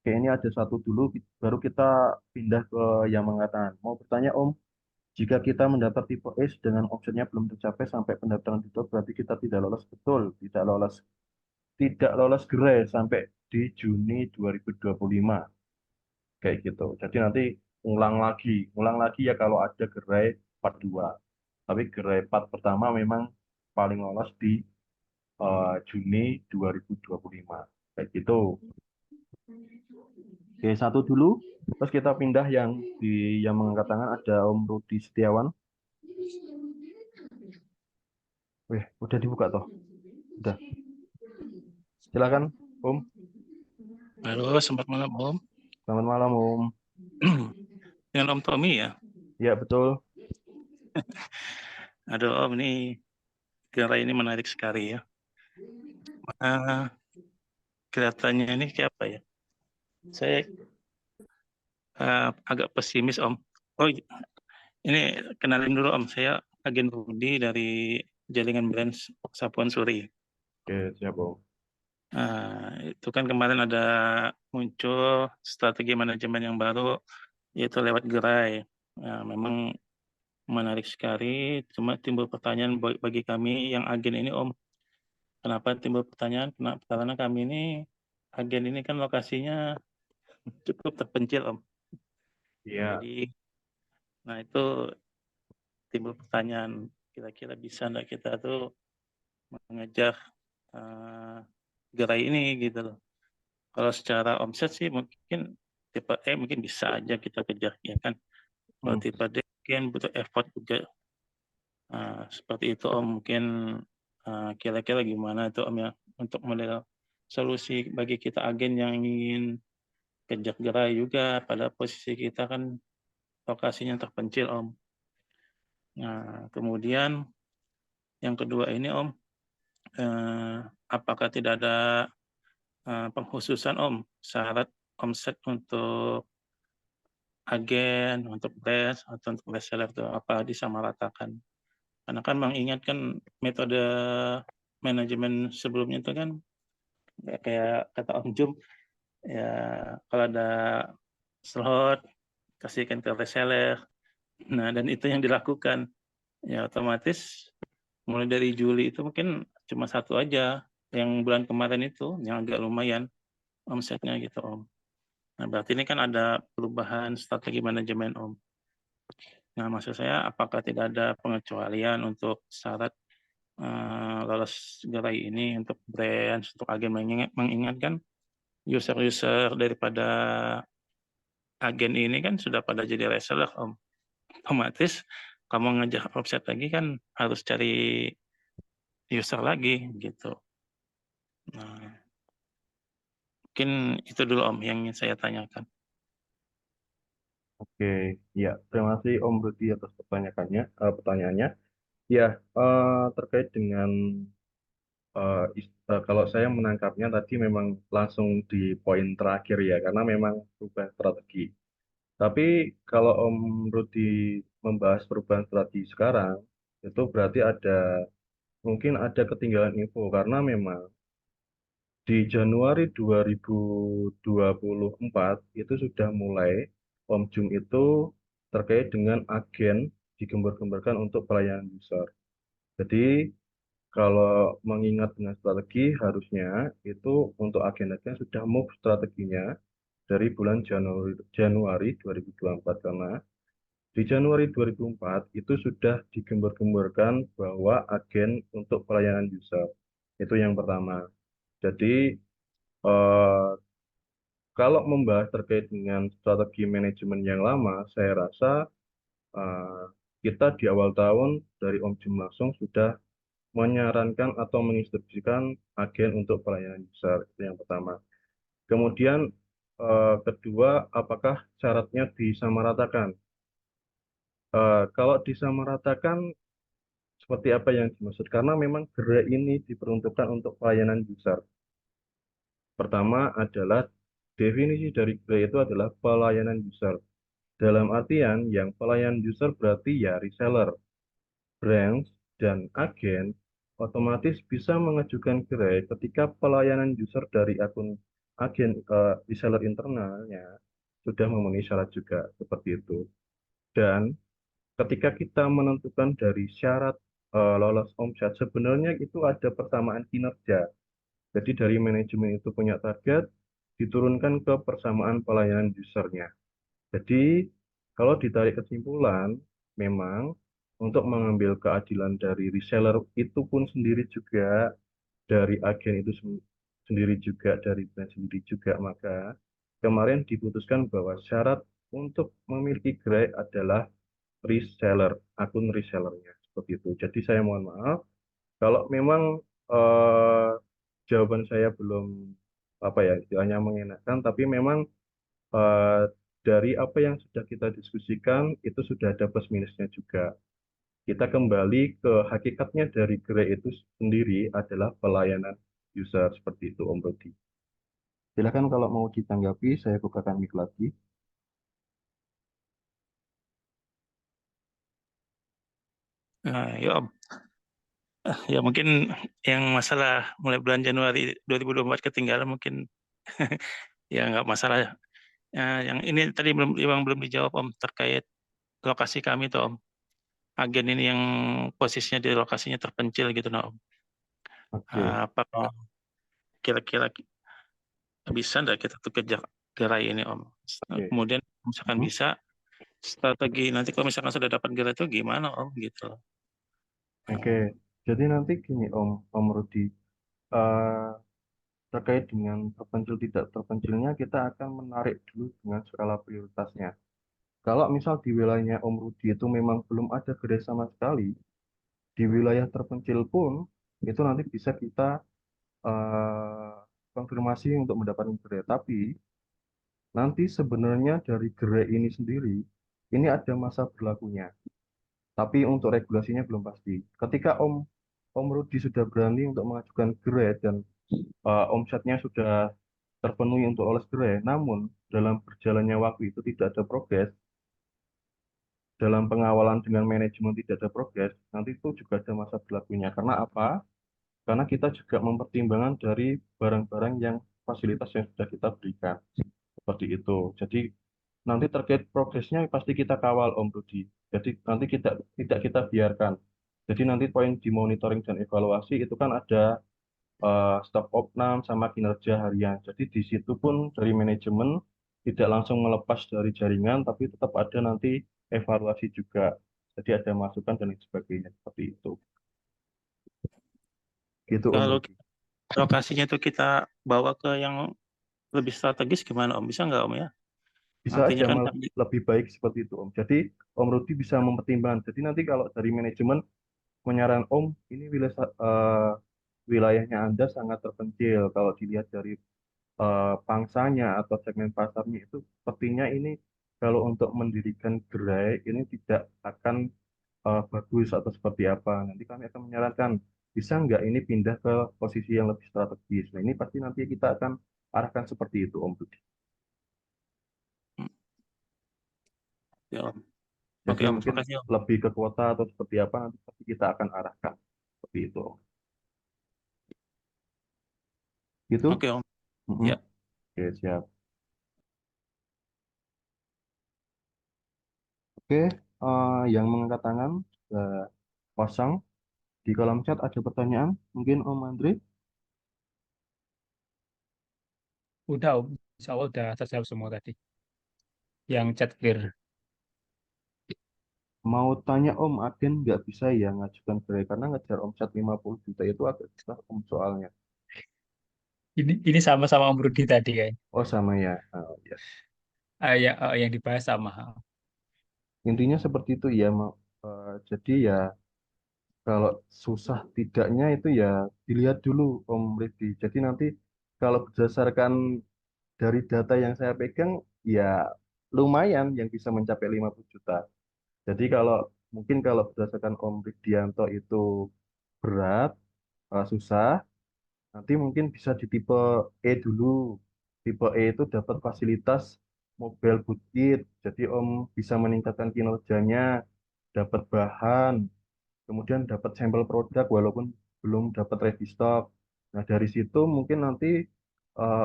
Oke, ini ada satu dulu, baru kita pindah ke yang mengatakan. Mau bertanya Om, jika kita mendaftar tipe S dengan omsetnya belum tercapai sampai pendaftaran ditutup, berarti kita tidak lolos betul, tidak lolos gerai sampai di Juni 2025, kayak gitu. Jadi nanti ulang lagi ya kalau ada gerai part 2. Tapi gerai part pertama memang paling lolos di Juni 2025, kayak gitu. Oke, satu dulu. Terus kita pindah yang mengangkat tangan ada Om Rudi Setiawan. Wih, udah dibuka toh? Udah. Silakan, Om. Halo, selamat malam Om. Selamat malam, Om. Dengan Om Tommy ya. Ya, betul. Aduh Om, ini gerai ini menarik sekali ya. Kelihatannya ini kayak apa ya? Saya agak pesimis Om. Oh, ini kenalin dulu Om. Saya agen Rudi dari Jaringan Brands Sapuan Suri. Oke, siap, Om. Itu kan kemarin ada muncul strategi manajemen yang baru, yaitu lewat gerai. Memang menarik sekali. Cuma timbul pertanyaan bagi kami yang agen ini Om. Kenapa timbul pertanyaan? Karena kami ini, agen ini kan lokasinya cukup terpencil Om. Iya. Jadi, nah itu timbul pertanyaan, kira-kira bisa nggak kita tuh mengejar gerai ini gitu loh. Kalau secara omset sih mungkin tipe E mungkin bisa aja kita kejar ya kan. Kalau Hmm. tipe D mungkin butuh effort juga. Seperti itu Om, mungkin kira-kira gimana tuh Om ya untuk model solusi bagi kita agen yang ingin kejar gerai juga pada posisi kita kan lokasinya terpencil Om. Nah, kemudian yang kedua ini Om, apakah tidak ada pengkhususan Om syarat omset untuk agen, untuk press atau untuk reseller itu apa disamaratakan? Karena kan mengingatkan metode manajemen sebelumnya itu kan Nggak kayak kata Om Jum, ya kalau ada slot kasihkan ke reseller. Nah, dan itu yang dilakukan. Ya otomatis mulai dari Juli itu mungkin cuma satu aja yang bulan kemarin itu yang agak lumayan omsetnya gitu Om. Nah, berarti ini kan ada perubahan strategi manajemen Om. Nah, maksud saya apakah tidak ada pengecualian untuk syarat lolos gerai ini untuk brand, untuk agen mengingatkan user-user daripada agen ini kan sudah pada jadi reseller Om. Otomatis kamu ngejar offset lagi kan harus cari user lagi gitu. Nah, mungkin itu dulu Om yang ingin saya tanyakan. Oke, ya, terima kasih Om Rudi atas pertanyaannya. Ya, terkait dengan kalau saya menangkapnya tadi memang langsung di poin terakhir ya, karena memang perubahan strategi. Tapi kalau Om Rudi membahas perubahan strategi sekarang, itu berarti mungkin ada ketinggalan info karena memang di Januari 2024 itu sudah mulai Om Jum itu terkait dengan agen digembar-gembarkan untuk pelayanan user. Jadi kalau mengingat dengan strategi harusnya itu untuk agen-agen sudah move strateginya dari bulan Januari 2024 karena di Januari 2004 itu sudah digembar-gemborkan bahwa agen untuk pelayanan user. Itu yang pertama. Jadi eh, kalau membahas terkait dengan strategi manajemen yang lama, saya rasa eh, kita di awal tahun dari Om Jim langsung sudah menyarankan atau menginstruksikan agen untuk pelayanan user. Itu yang pertama. Kemudian kedua, apakah syaratnya disamaratakan? Kalau disamaratakan seperti apa yang dimaksud? Karena memang gerai ini diperuntukkan untuk pelayanan user. Pertama adalah definisi dari gerai itu adalah pelayanan user. Dalam artian yang pelayanan user berarti ya reseller, brands, dan agen otomatis bisa mengajukan gerai ketika pelayanan user dari akun agen reseller internalnya sudah memenuhi syarat juga seperti itu. Dan ketika kita menentukan dari syarat lolos omset, sebenarnya itu ada persamaan kinerja. Jadi dari manajemen itu punya target, diturunkan ke persamaan pelayanan usernya. Jadi kalau ditarik kesimpulan, memang untuk mengambil keadilan dari reseller itu pun sendiri juga, dari agen itu sendiri juga, dari brand sendiri juga, maka kemarin diputuskan bahwa syarat untuk memiliki gerai adalah reseller, akun resellernya seperti itu. Jadi saya mohon maaf kalau memang eh, jawaban saya belum apa ya istilahnya mengenakan, tapi memang eh, dari apa yang sudah kita diskusikan itu sudah ada plus minusnya juga. Kita kembali ke hakikatnya dari gerai itu sendiri adalah pelayanan user seperti itu Om Rodi. Silakan kalau mau ditanggapi, saya bukakan mic lagi. Nah, ya Om. Ya mungkin yang masalah mulai bulan Januari 2024 ketinggalan mungkin ya nggak masalah. Yang ini tadi belum dijawab Om terkait lokasi kami tuh Om. Agen ini yang posisinya di lokasinya terpencil gitu nah Om. Oke, Apakah kira-kira bisa nggak kita tuh kejar gerai ini Om? oke. Kemudian misalkan Mhm. bisa strategi nanti kalau misalkan sudah dapat gerai itu gimana Om gitu. Oke, jadi nanti gini Om Rudi. Eh, Terkait dengan terpencil tidak terpencilnya, kita akan menarik dulu dengan skala prioritasnya. Kalau misal di wilayahnya Om Rudi itu memang belum ada gerai sama sekali, di wilayah terpencil pun itu nanti bisa kita eh, konfirmasi untuk mendapatkan gerai. Tapi nanti sebenarnya dari gerai ini sendiri, ini ada masa berlakunya. Tapi untuk regulasinya belum pasti. Ketika Om Rudi sudah berani untuk mengajukan gerai dan omsetnya sudah terpenuhi untuk lolos gerai, namun dalam berjalannya waktu itu tidak ada progres, dalam pengawalan dengan manajemen tidak ada progres, nanti itu juga ada masa berlakunya. Karena apa? karena kita juga mempertimbangkan dari barang-barang yang fasilitas yang sudah kita berikan seperti itu. Jadi nanti terkait progresnya pasti kita kawal Om Rudi. Jadi nanti kita tidak kita biarkan. Jadi nanti poin di monitoring dan evaluasi itu kan ada stok opnam sama kinerja harian. Jadi di situ pun dari manajemen tidak langsung melepas dari jaringan, tapi tetap ada nanti evaluasi juga. Jadi ada masukan dan lain sebagainya seperti itu. Gitu Om Kalau Rudi. lokasinya itu kita bawa ke yang lebih strategis gimana Om? Bisa nggak Om ya? Bisa Artinya aja kan malah kami lebih baik seperti itu Om. Jadi Om Rudi bisa mempertimbangkan. Jadi nanti kalau dari manajemen menyarankan Om, ini wilayahnya Anda sangat terpencil. Kalau dilihat dari pangsanya atau segmen pasarnya itu sepertinya ini kalau untuk mendirikan gerai ini tidak akan bagus atau seperti apa. Nanti kami akan menyarankan bisa nggak ini pindah ke posisi yang lebih strategis. Nah ini pasti nanti kita akan arahkan seperti itu Om Budi. ya Om. Jadi Oke Om, mungkin makasih Om. lebih ke kota atau seperti apa nanti pasti kita akan arahkan seperti itu Om. Gitu? Oke Om. Mm-mm. Ya. Oke siap. Oke, yang mengangkat tangan sudah pasang di kolom chat ada pertanyaan mungkin Om Andri. Udah, Om. Insya Allah udah terjawab semua tadi. Yang chat clear. Mau tanya Om, Aden nggak bisa ya ngajukan cerai karena ngejar omset 50 juta itu agak susah Om soalnya. Ini sama-sama Om Rudi tadi kan. Oh sama ya. Oh, ya. Yang dibahas sama. Intinya seperti itu ya. Jadi ya kalau susah tidaknya itu ya dilihat dulu Om Rifki. Jadi nanti kalau berdasarkan dari data yang saya pegang ya lumayan yang bisa mencapai 50 juta. Jadi kalau mungkin kalau berdasarkan Om Rifdianto itu berat, susah. Nanti mungkin bisa di tipe E dulu. Tipe E itu dapat fasilitas mobile boot kit. Jadi Om bisa meningkatkan kinerjanya, dapat bahan, kemudian dapat sampel produk walaupun belum dapat ready stock. Nah, dari situ mungkin nanti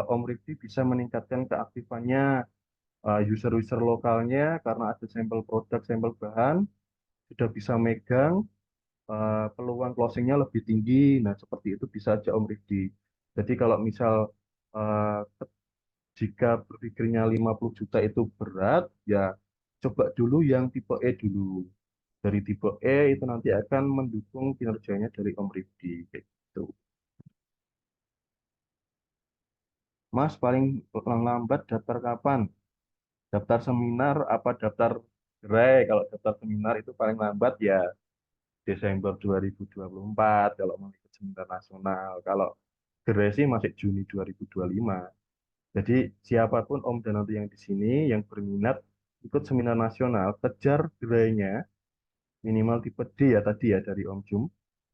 Om Rifki bisa meningkatkan keaktifannya user-user lokalnya karena ada sampel produk, sampel bahan, sudah bisa megang peluang closingnya lebih tinggi. Nah, seperti itu bisa aja Om Rifki. Jadi kalau misal eh, jika berpikirnya 50 juta itu berat, ya coba dulu yang tipe E dulu. Dari tipe E itu nanti akan mendukung kinerjanya dari Om Rifki. Kayak gitu. Mas, paling lambat daftar kapan? Daftar seminar apa daftar gerai? Kalau daftar seminar itu paling lambat ya Desember 2024 kalau mau ikut seminar nasional. Kalau gerai sih masih Juni 2025. Jadi siapapun Om dan nanti yang di sini yang berminat ikut seminar nasional, kejar gerainya minimal tipe D ya tadi ya dari Om Jum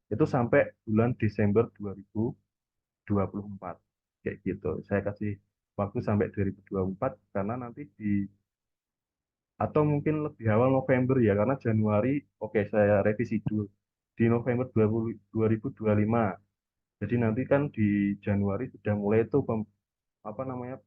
itu sampai bulan Desember 2024. Kayak gitu. Saya kasih waktu sampai 2024 karena nanti di atau mungkin lebih awal November ya karena Januari oke saya revisi dulu di November 2025. Jadi nanti kan di Januari sudah mulai itu apa namanya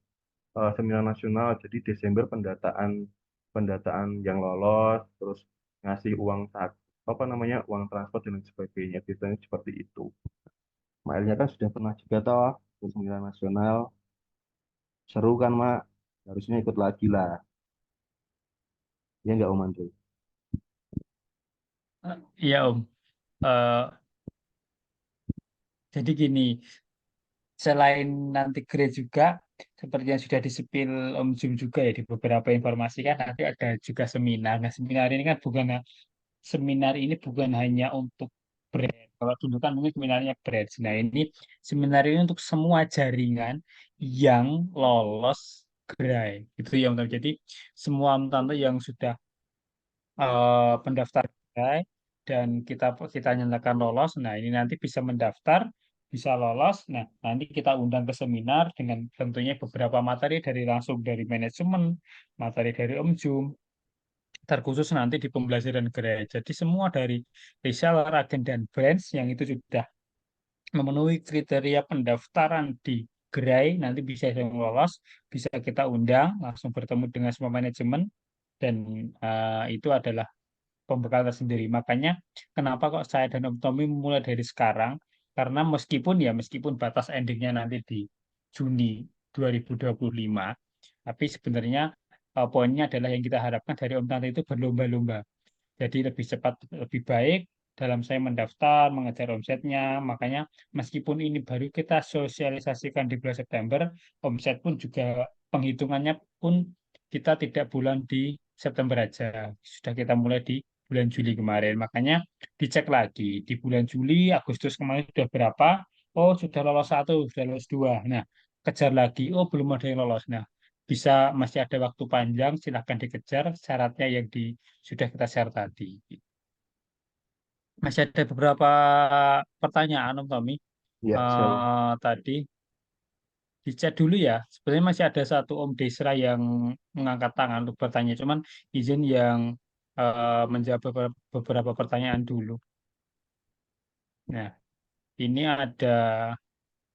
seminar nasional. Jadi Desember pendataan pendataan yang lolos, terus ngasih uang apa namanya uang transport dan lain sebagainya. Biasanya seperti itu. Mailnya kan sudah pernah juga toh ke seminar nasional. Seru kan Mak? Harusnya ikut lagi lah. Ya nggak Om Andri? Iya, Om. Eh, jadi gini, selain nanti grade juga, seperti yang sudah disepil Om Jum juga ya di beberapa informasi kan nanti ada juga seminar. Nah, seminar ini bukan hanya untuk brand. Kalau dulu kan mungkin seminarnya brand. Nah, ini seminar ini untuk semua jaringan yang lolos gerai. Itu yang utama. Jadi semua tante yang sudah pendaftar gerai dan kita nyatakan lolos. Nah, ini nanti bisa mendaftar, bisa lolos. Nah, nanti kita undang ke seminar dengan tentunya beberapa materi dari langsung dari manajemen, materi dari Om Jum, terkhusus nanti di pembelajaran gerai. Jadi semua dari reseller, agen, dan brands yang itu sudah memenuhi kriteria pendaftaran di gerai, nanti bisa yang lolos, bisa kita undang, langsung bertemu dengan semua manajemen, dan itu adalah pembekal tersendiri. Makanya kenapa kok saya dan Om Tommy mulai dari sekarang, karena meskipun batas endingnya nanti di Juni 2025, tapi sebenarnya poinnya adalah yang kita harapkan dari Om Tante itu berlomba-lomba. Jadi lebih cepat, lebih baik dalam saya mendaftar, mengejar omsetnya. Makanya meskipun ini baru kita sosialisasikan di bulan September, omset pun juga penghitungannya pun kita tidak bulan di September aja. Sudah kita mulai di bulan Juli kemarin. Makanya dicek lagi di bulan Juli, Agustus kemarin sudah berapa? Oh, sudah lolos satu, sudah lolos dua. Nah, kejar lagi. Oh, belum ada yang lolos. Nah, masih ada waktu panjang, silahkan dikejar syaratnya yang sudah kita share tadi. Masih ada beberapa pertanyaan, Om Tommy. Ya, siap. Tadi dicek dulu ya. Sebenarnya masih ada satu Om Desra yang mengangkat tangan untuk bertanya. Cuman izin yang menjawab beberapa pertanyaan dulu. Nah, ini ada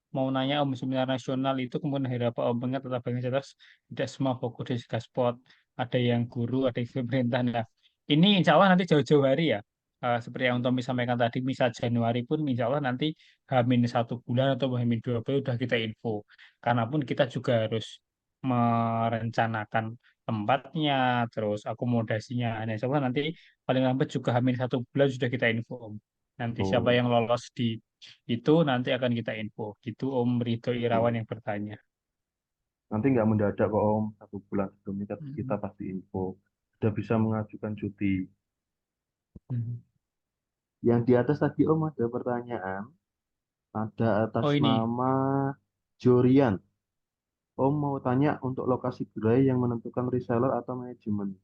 mau nanya Om, seminar nasional itu kemudian hari apa Om mengingat tetap banyak atas tidak semua fokus di Gaspot, ada yang guru, ada yang pemerintah. Nah, ini insya Allah nanti jauh-jauh hari ya. Seperti yang Tommy sampaikan tadi, misal Januari pun insya Allah nanti Hamin 1 bulan atau Hamin 2 bulan udah kita info. Karena pun kita juga harus merencanakan tempatnya, terus akomodasinya. Nah, insya Allah nanti paling lambat juga Hamin 1 bulan sudah kita info, Om. Nanti siapa Oh, yang lolos di itu nanti akan kita info. Gitu Om Rito Irawan oke. yang bertanya. Nanti nggak mendadak kok Om, 1 bulan sebelumnya kita Mhm. pasti info. Sudah bisa mengajukan cuti. Mhm. Yang di atas tadi Om ada pertanyaan, ada atas Oh ini, nama Jorian. Om mau tanya untuk lokasi gerai yang menentukan reseller atau manajemen.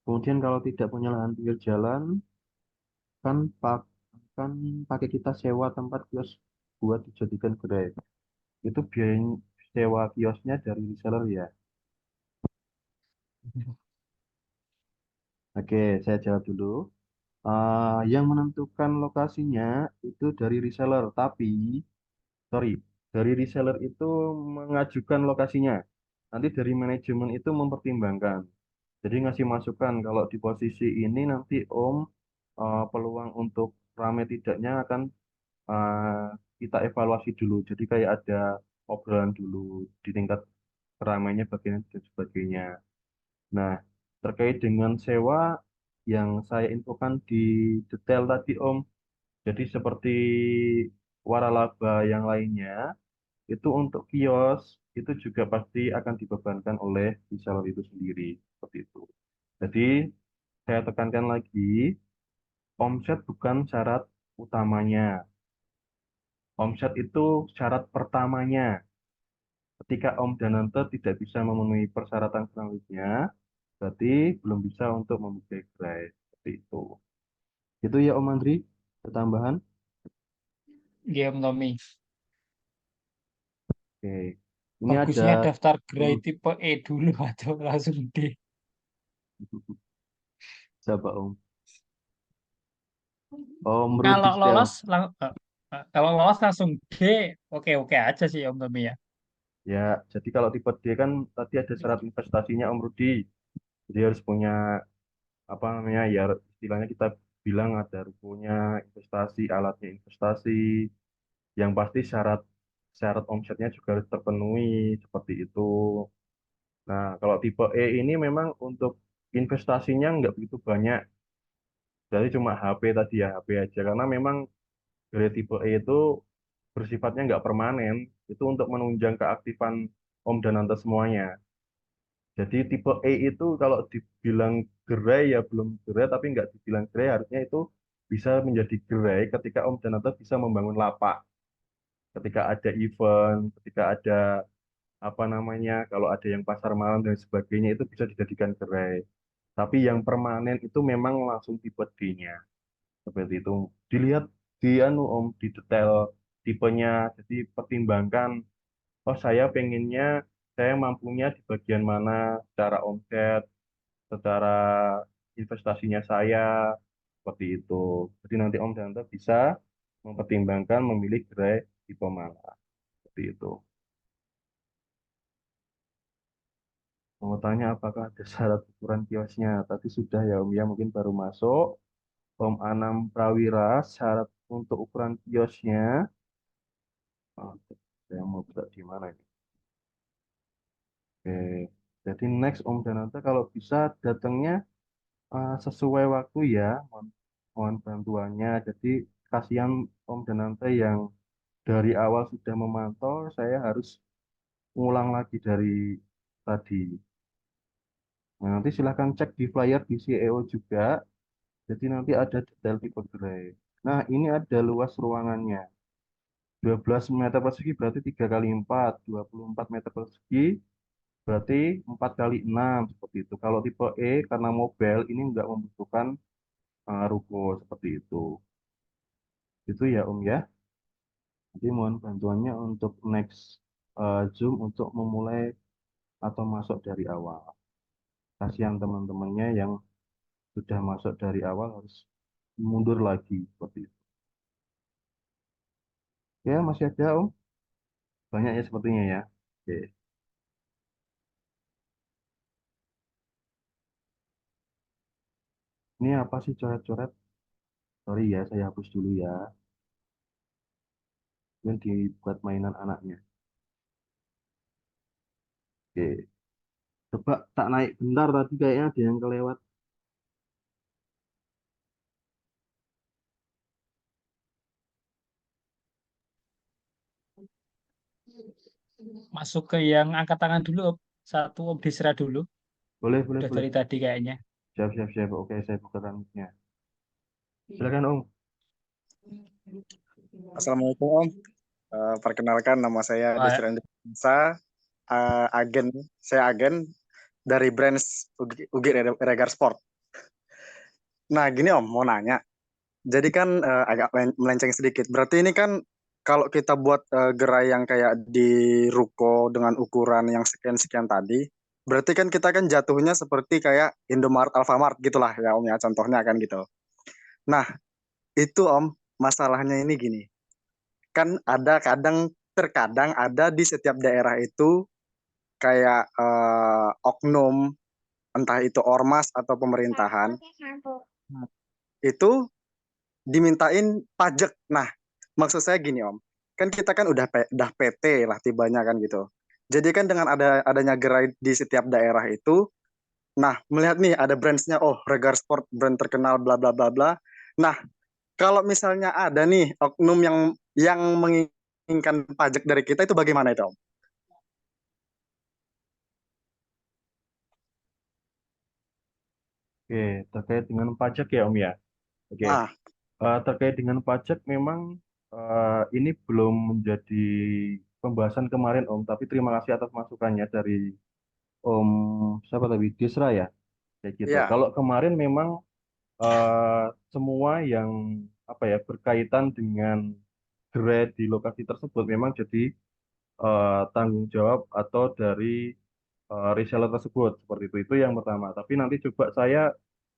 Kemudian kalau tidak punya lahan pinggir jalan, kan pak kan pakai kita sewa tempat kios buat dijadikan gerai. Itu biaya sewa kiosnya dari reseller ya. Oke, saya jawab dulu. Yang menentukan lokasinya itu dari reseller, tapi sorry, dari reseller itu mengajukan lokasinya. Nanti dari manajemen itu mempertimbangkan. Jadi ngasih masukan kalau di posisi ini nanti Om peluang untuk rame tidaknya akan eh, kita evaluasi dulu. Jadi kayak ada obrolan dulu di tingkat keramainya bagian dan sebagainya. Nah, terkait dengan sewa yang saya infokan di detail tadi Om, jadi seperti waralaba yang lainnya, itu untuk kios itu juga pasti akan dibebankan oleh reseller itu sendiri. Seperti itu. Jadi saya tekankan lagi, omset bukan syarat utamanya. Omset itu syarat pertamanya. Ketika Om dan Tante tidak bisa memenuhi persyaratan selanjutnya, berarti belum bisa untuk membuka gerai. Seperti itu. Itu ya Om Andri, tambahan. dia Om Tommy. Oke. Ini ada Bagusnya daftar gerai hmm, tipe E dulu atau langsung D. siapa Om? Om Rudi Kalau lolos, Setiawan. kalau lolos langsung D, oke-oke aja sih Om Tommy ya. Ya, jadi kalau tipe D kan tadi ada syarat investasinya Om Rudi. Jadi harus punya apa namanya ya istilahnya kita bilang ada rukunya investasi, alatnya investasi. Yang pasti syarat syarat omsetnya juga harus terpenuhi seperti itu. Nah, kalau tipe E ini memang untuk investasinya nggak begitu banyak. Jadi cuma HP tadi ya, HP aja. Karena memang dari tipe E itu bersifatnya nggak permanen. Itu untuk menunjang keaktifan Om dan Ante semuanya. Jadi tipe E itu kalau dibilang gerai ya belum gerai, tapi nggak dibilang gerai harusnya itu bisa menjadi gerai ketika Om dan Ante bisa membangun lapak. Ketika ada event, ketika ada apa namanya, kalau ada yang pasar malam dan sebagainya itu bisa dijadikan gerai. Tapi yang permanen itu memang langsung tipe D-nya. Seperti itu. Dilihat di anu Om, di detail tipenya. Jadi pertimbangkan, oh saya pengennya saya mampunya di bagian mana secara omset, secara investasinya saya, seperti itu. Jadi nanti Om dan Tante bisa mempertimbangkan memilih gerai tipe mana. Seperti itu. Mau tanya apakah ada syarat ukuran kiosnya? Tadi sudah ya Om ya, mungkin baru masuk. Om Anam Prawira, syarat untuk ukuran kiosnya. Oh, saya mau buka di mana ini? Oke, jadi next Om Dananta kalau bisa datangnya sesuai waktu ya, mohon bantuannya. Jadi kasihan Om Dananta yang dari awal sudah memantau, saya harus ngulang lagi dari tadi. Nah, nanti silahkan cek di flyer di CEO juga. Jadi nanti ada detail tipe gerai. Nah, ini ada luas ruangannya. 12 meter persegi berarti 3 kali 4. 24 meter persegi berarti 4 kali 6. Seperti itu. Kalau tipe E, karena mobile, ini nggak membutuhkan ruko seperti itu. Itu ya Om ya. Jadi mohon bantuannya untuk next Zoom untuk memulai atau masuk dari awal. Kasihan teman-temannya yang sudah masuk dari awal harus mundur lagi seperti itu. Ya, masih ada Om. Banyak ya sepertinya ya. Oke. Ini apa sih coret-coret? Sorry ya, saya hapus dulu ya. Ini dibuat mainan anaknya. Oke. Coba tak naik bentar tadi kayaknya ada yang kelewat. Masuk ke yang angkat tangan dulu, Om. Satu Om Desra dulu. Boleh, boleh, Udah boleh. dari tadi kayaknya. Siap, siap, siap. Oke, saya buka mic-nya. Silakan Om. Assalamualaikum Om. Perkenalkan nama saya Wah, Desri Andriansa, agen saya agen dari branch UG Regar Sport. Nah gini Om, mau nanya. Jadi kan agak melenceng sedikit. Berarti ini kan kalau kita buat gerai yang kayak di ruko dengan ukuran yang sekian-sekian tadi, berarti kan kita kan jatuhnya seperti kayak Indomaret, Alfamart gitulah ya Om ya, contohnya kan gitu. Nah itu Om, masalahnya ini gini. Kan ada terkadang ada di setiap daerah itu kayak oknum, entah itu ormas atau pemerintahan, itu dimintain pajak. Nah, maksud saya gini Om, kan kita kan udah PT lah tibanya kan gitu. Jadi kan dengan adanya gerai di setiap daerah itu, nah melihat nih ada brandsnya, oh Regar Sport brand terkenal bla bla bla bla. Nah, kalau misalnya ada nih oknum yang menginginkan pajak dari kita itu bagaimana itu Om? Oke, terkait dengan pajak ya Om ya. Oke, Ah, terkait dengan pajak memang ini belum menjadi pembahasan kemarin Om, tapi terima kasih atas masukannya dari Om siapa tadi Desra ya, kayak gitu. iya. Kalau kemarin memang eh, semua yang apa ya berkaitan dengan gerai di lokasi tersebut memang jadi tanggung jawab atau dari reseller tersebut seperti itu. Itu yang pertama. Tapi nanti coba saya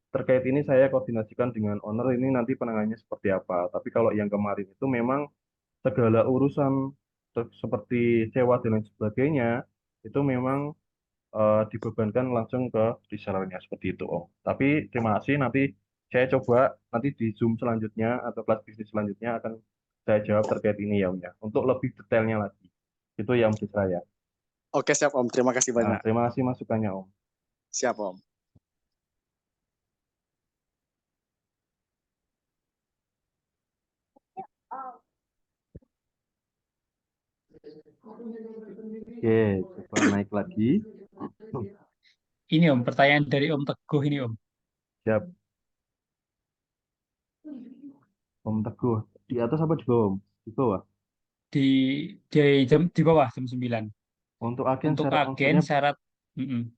terkait ini saya koordinasikan dengan owner ini nanti penanganannya seperti apa. Tapi kalau yang kemarin itu memang segala urusan seperti sewa dan lain sebagainya itu memang dibebankan langsung ke resellernya seperti itu Om. Tapi terima kasih nanti saya coba nanti di Zoom selanjutnya atau kelas bisnis selanjutnya akan saya jawab terkait ini ya Om ya. Untuk lebih detailnya lagi. Itu yang bisa saya. Oke, siap Om. Terima kasih Nah, banyak. terima kasih masukannya Om. Siap Om. Oke, coba naik lagi. ini Om, pertanyaan dari Om Teguh ini Om. Siap, Om Teguh. Di atas apa di bawah Om? Di bawah. Di di bawah jam 9. Untuk agen Untuk syarat agen unsurnya syarat mm-mm.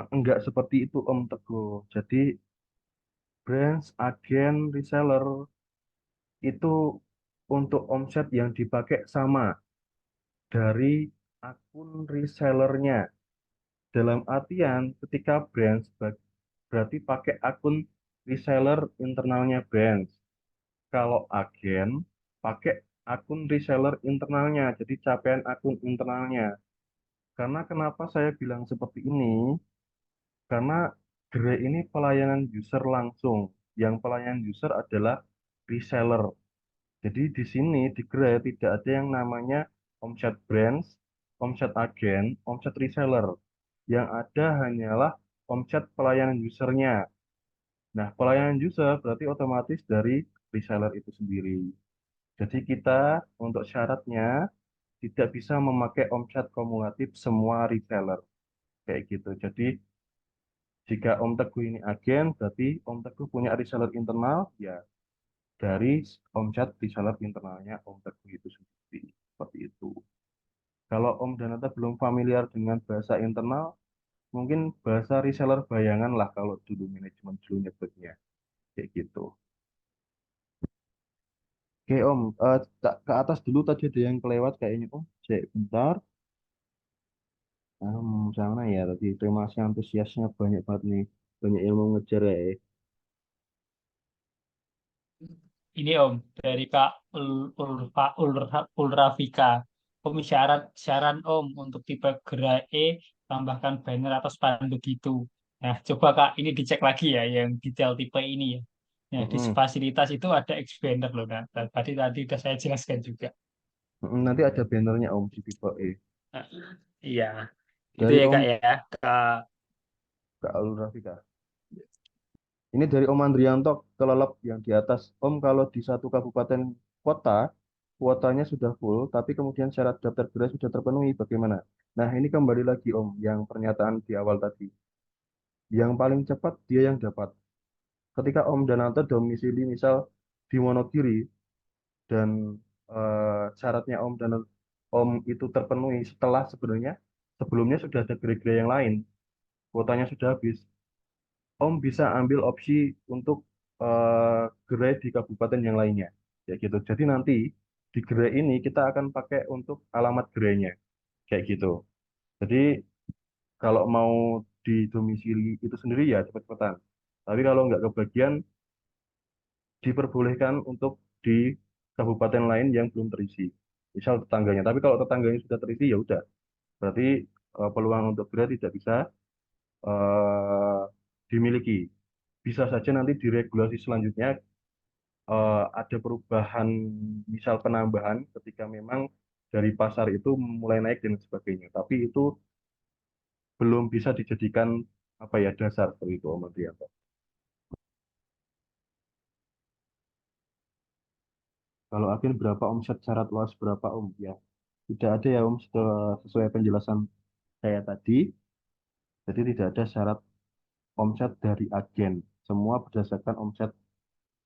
enggak seperti itu Om Teguh. Jadi brands, agen, reseller itu untuk omset yang dipakai sama dari akun resellernya. Dalam artian ketika brands berarti pakai akun reseller internalnya brands. Kalau agen pakai akun reseller internalnya, jadi capaian akun internalnya. Karena kenapa saya bilang seperti ini? Karena Gerai ini pelayanan user langsung. Yang pelayanan user adalah reseller. Jadi di sini di Gerai tidak ada yang namanya omset branch, omset agen, omset reseller. Yang ada hanyalah omset pelayanan usernya. Nah, pelayanan user berarti otomatis dari reseller itu sendiri. Jadi kita untuk syaratnya tidak bisa memakai omset kumulatif semua reseller kayak gitu. Jadi jika Om Teguh ini agen, berarti Om Teguh punya reseller internal, ya dari omset reseller internalnya Om Teguh itu sendiri. Seperti itu. Kalau Om Danata belum familiar dengan bahasa internal, mungkin bahasa reseller bayangan lah kalau dulu manajemen dulu nyebutnya. Kayak gitu. Oke Om, ke atas dulu tadi ada yang kelewat kayaknya Om. Cek bentar. Sana ya tadi terima kasih antusiasnya banyak banget nih. Banyak yang mau ngejar ya. Ini Om, dari Kak Ulrafika. Om syaran Om untuk tipe gerai E tambahkan banner atau spanduk gitu. Nah, coba Kak, ini dicek lagi ya yang detail tipe ini ya. Nah, di Mm-mm. fasilitas itu ada expander loh. Nah, tadi udah saya jelaskan juga. Nanti ada bannernya Om di tipe E. Nah, iya, itu Dari ya Kak Om ya. Kak, Kak Alur Rafika. Ini dari Om Andrianto kelelep yang di atas. Om kalau di satu kabupaten kota, kuotanya sudah full, tapi kemudian syarat daftar beras sudah terpenuhi, bagaimana? Nah, ini kembali lagi Om, yang pernyataan di awal tadi. Yang paling cepat dia yang dapat. Ketika Om Dananto domisili misal di Wonogiri, dan syaratnya Om dan Om itu terpenuhi setelah sebenarnya sebelumnya sudah ada gerai-gerai yang lain, kuotanya sudah habis. Om bisa ambil opsi untuk gerai di kabupaten yang lainnya, ya gitu. Jadi nanti di gerai ini kita akan pakai untuk alamat gerainya, kayak gitu. Jadi kalau mau di domisili itu sendiri ya cepet-cepetan. Tapi kalau nggak kebagian, diperbolehkan untuk di kabupaten lain yang belum terisi. Misal tetangganya. Tapi kalau tetangganya sudah terisi ya udah. Berarti peluang untuk gerai tidak bisa eh, dimiliki. Bisa saja nanti di regulasi selanjutnya ada perubahan, misal penambahan ketika memang dari pasar itu mulai naik dan sebagainya. Tapi itu belum bisa dijadikan apa ya dasar seperti itu Om Adrianto. Kalau agen berapa omset syarat luas berapa Om? Ya, tidak ada ya Om sesuai penjelasan saya tadi. Jadi tidak ada syarat omset dari agen. Semua berdasarkan omset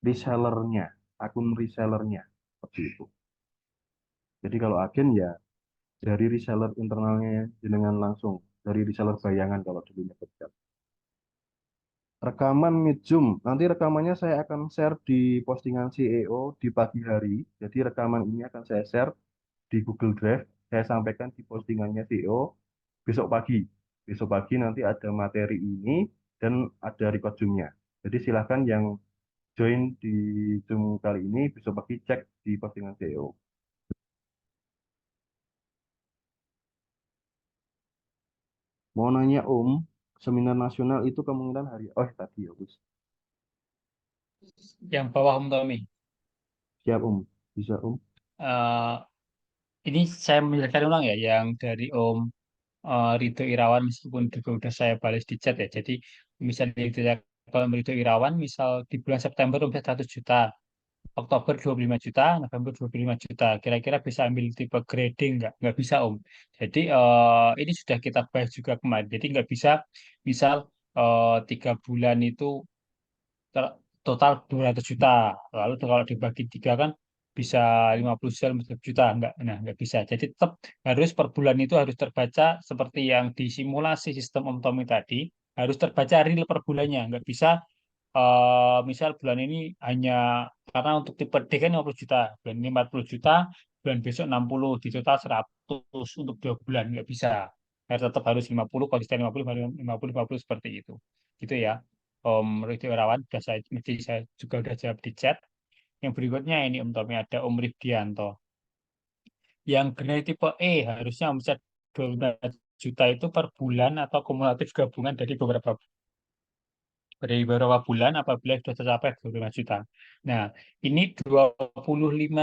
resellernya, akun resellernya. Seperti itu. Jadi kalau agen ya dari reseller internalnya jenengan langsung. Dari reseller bayangan kalau dulu nyebutkan. Rekaman mid-zoom. Nanti rekamannya saya akan share di postingan CEO di pagi hari. Jadi rekaman ini akan saya share di Google Drive. Saya sampaikan di postingannya CEO besok pagi. Besok pagi nanti ada materi ini dan ada record Zoom-nya. Jadi silahkan yang join di Zoom kali ini besok pagi cek di postingan CEO. Mau nanya Om, seminar nasional itu kemungkinan hari, oh tadi ya Gus. yang bawah Om Tommy. Siap Om, bisa Om. Eh, ini saya menjelaskan ulang ya, yang dari Om Ridho Irawan, meskipun juga udah saya balas di chat ya. Jadi misalnya itu ya, kalau Ridho Irawan misal di bulan September udah 100 juta, Oktober 25 juta, November 25 juta. Kira-kira bisa ambil tipe grading nggak? Nggak bisa Om. Jadi ini sudah kita bahas juga kemarin. Jadi nggak bisa misal 3 bulan itu total 200 juta. Lalu kalau dibagi 3 kan bisa 50 juta, 50 juta. Nggak bisa. Jadi tetap harus per bulan itu harus terbaca seperti yang di simulasi sistem Om Tommy tadi. Harus terbaca real per bulannya. Nggak bisa misal bulan ini hanya karena untuk tipe D kan 50 juta. Bulan ini 40 juta, bulan besok 60, di total 100 untuk 2 bulan. Nggak bisa. Tetap harus 50, konsisten 50, 50, 50 seperti itu. Gitu ya. Om Rudi Wirawan, sudah saya juga udah jawab di chat. Yang berikutnya ini Om Tommy ada Om Rifdianto. Yang gerai tipe E harusnya omset 25 juta itu per bulan atau kumulatif gabungan dari beberapa bulan apabila sudah tercapai 25 juta. Nah, ini 25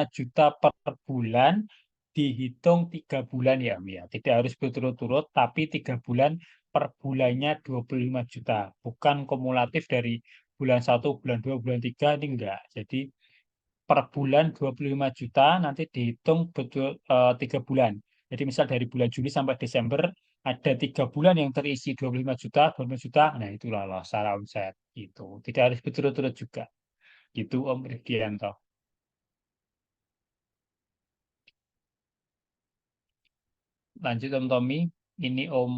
juta per bulan dihitung 3 bulan ya, Om, ya. Tidak harus berturut-turut, tapi 3 bulan per bulannya 25 juta. Bukan kumulatif dari bulan 1, bulan 2, bulan 3, ini enggak. Jadi per bulan 25 juta nanti dihitung betul 3 bulan. Jadi misal dari bulan Juni sampai Desember ada 3 bulan yang terisi 25 juta, 25 juta, nah itulah loh secara omset itu. Tidak harus berturut-turut juga. Gitu Om Ridianto. Lanjut Om Tommy, ini Om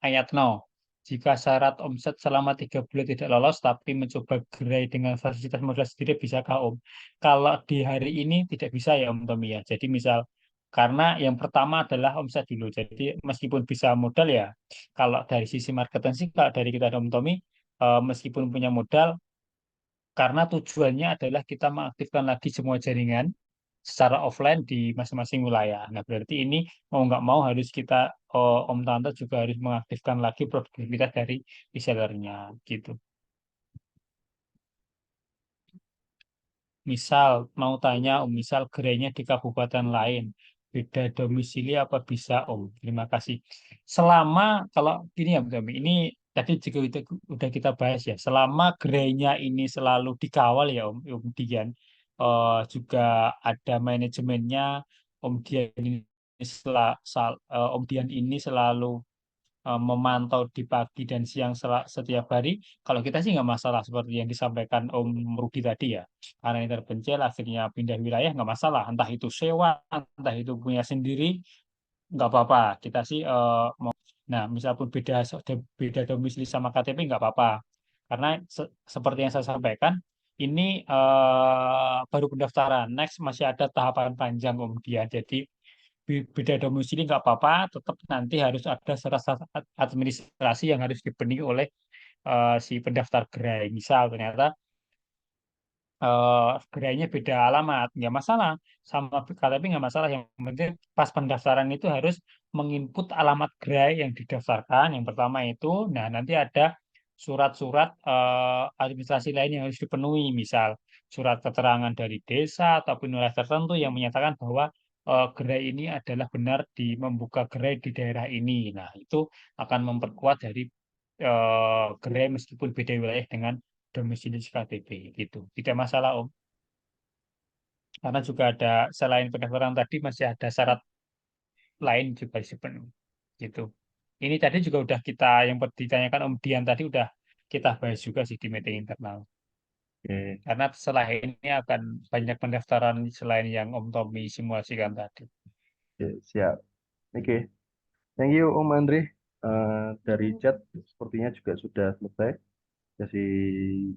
Ayatno. Jika syarat omset selama 3 bulan tidak lolos, tapi mencoba gerai dengan fasilitas modal sendiri, bisakah Om? Kalau di hari ini tidak bisa ya Om Tommy ya. Jadi misal, karena yang pertama adalah omset dulu. Jadi meskipun bisa modal ya, kalau dari sisi marketing sih, kalau dari kita Om Tommy, meskipun punya modal, karena tujuannya adalah kita mengaktifkan lagi semua jaringan secara offline di masing-masing wilayah. Nah, berarti ini mau nggak mau harus kita, Om Tante juga harus mengaktifkan lagi produktivitas dari resellernya, gitu. Misal mau tanya Om, misal gerainya di kabupaten lain, beda domisili apa bisa Om? Terima kasih. Selama kalau gini ya, Om, ini tadi juga udah kita bahas ya. Selama gerainya ini selalu dikawal ya Om Dian, juga ada manajemennya. Om Dian ini Om Dian ini selalu memantau di pagi dan siang setiap hari. Kalau kita sih nggak masalah seperti yang disampaikan Om Rudi tadi ya. Karena ini terpencil akhirnya pindah wilayah nggak masalah. Entah itu sewa, entah itu punya sendiri, nggak apa-apa. Kita sih nah misal beda domisili sama KTP nggak apa-apa. Karena seperti yang saya sampaikan, ini baru pendaftaran. Next masih ada tahapan panjang Om Dian. Jadi beda domisili nggak apa-apa, tetap nanti harus ada syarat administrasi yang harus dipenuhi oleh si pendaftar gerai. Misal ternyata gerainya beda alamat, nggak masalah. Sama KTP nggak masalah. Yang penting pas pendaftaran itu harus menginput alamat gerai yang didaftarkan. Yang pertama itu, nah nanti ada surat-surat administrasi lain yang harus dipenuhi. Misal surat keterangan dari desa ataupun wilayah tertentu yang menyatakan bahwa gerai ini adalah benar membuka gerai di daerah ini. Nah, itu akan memperkuat dari gerai meskipun beda wilayah dengan domisili KTP gitu. Tidak masalah Om. Karena juga ada selain pendaftaran tadi masih ada syarat lain juga dipenuhi gitu. Ini tadi juga udah kita yang ditanyakan Om Dian tadi udah kita bahas juga sih di meeting internal. Oke, Karena setelah ini akan banyak pendaftaran selain yang Om Tommy simulasikan tadi. oke, siap. Oke, thank you Om Andri. Dari chat sepertinya juga sudah selesai. Jadi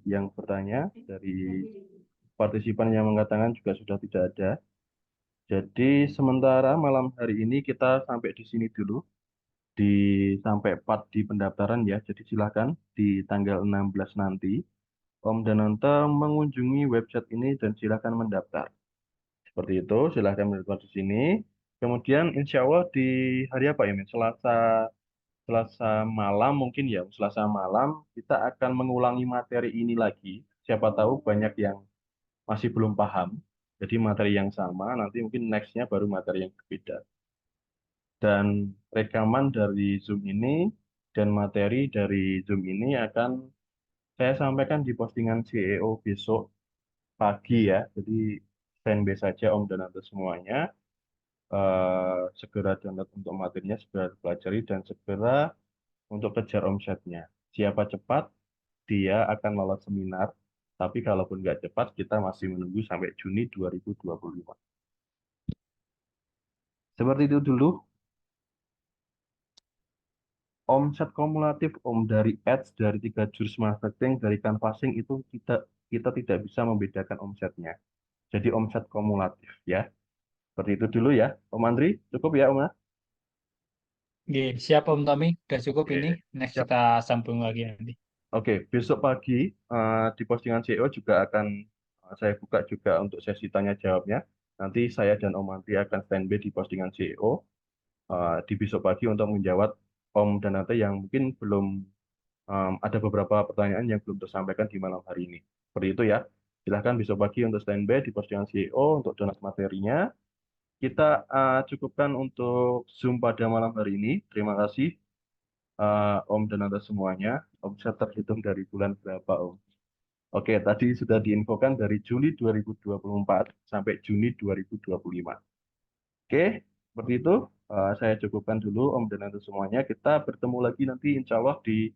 yang bertanya dari partisipan yang mengatakan juga sudah tidak ada. Jadi sementara malam hari ini kita sampai di sini dulu. Sampai part di pendaftaran ya. Jadi silakan di tanggal 16 nanti Om dan Ante mengunjungi website ini dan silakan mendaftar. Seperti itu, silakan mendaftar di sini. Kemudian insya Allah di hari apa ya, Min? Selasa malam mungkin ya, Selasa malam kita akan mengulangi materi ini lagi. Siapa tahu banyak yang masih belum paham. Jadi materi yang sama, nanti mungkin nextnya baru materi yang berbeda. Dan rekaman dari Zoom ini dan materi dari Zoom ini akan saya sampaikan di postingan CEO besok pagi ya. Jadi standby saja Om dan Ante semuanya. Segera download untuk materinya, segera pelajari dan segera untuk kejar omsetnya. Siapa cepat, dia akan lolos seminar. Tapi kalaupun nggak cepat, kita masih menunggu sampai Juni 2025. Seperti itu dulu. Omset kumulatif Om dari ads, dari 3 jurus marketing, dari canvassing itu kita tidak bisa membedakan omsetnya. Jadi omset kumulatif ya. Seperti itu dulu ya. Om Andri, cukup ya Om? Oke, siap Om Tommy, udah cukup Oke, ini. Next siap. kita sambung lagi nanti. Oke, besok pagi di postingan CEO juga akan saya buka juga untuk sesi tanya jawabnya. Nanti saya dan Om Andri akan standby di postingan CEO di besok pagi untuk menjawab Om dan Ante yang mungkin belum ada beberapa pertanyaan yang belum tersampaikan di malam hari ini. Seperti itu ya. Silahkan besok pagi untuk standby di postingan CEO untuk donat materinya. Kita cukupkan untuk Zoom pada malam hari ini. Terima kasih Om dan Ante semuanya. Om bisa terhitung dari bulan berapa Om? Oke, tadi sudah diinfokan dari Juli 2024 sampai Juni 2025. Oke, seperti itu. Saya cukupkan dulu Om dan Ante semuanya. Kita bertemu lagi nanti insya Allah di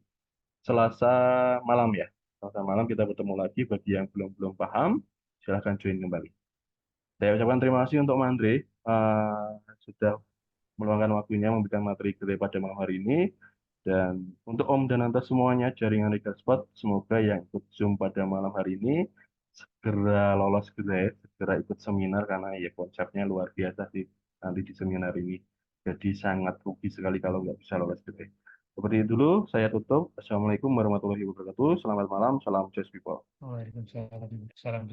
Selasa malam ya. Selasa malam kita bertemu lagi. Bagi yang belum paham, silahkan join kembali. Saya ucapkan terima kasih untuk Mas Andre sudah meluangkan waktunya memberikan materi kita pada malam hari ini. Dan untuk Om dan Anta semuanya jaringan Regar Sport, semoga yang ikut Zoom pada malam hari ini segera lolos segera ikut seminar karena ya konsepnya luar biasa sih nanti di seminar ini. Jadi sangat rugi sekali kalau nggak bisa lolos gitu. Seperti itu dulu, saya tutup. Assalamualaikum warahmatullahi wabarakatuh. Selamat malam, salam Jazz People. Waalaikumsalam. Salam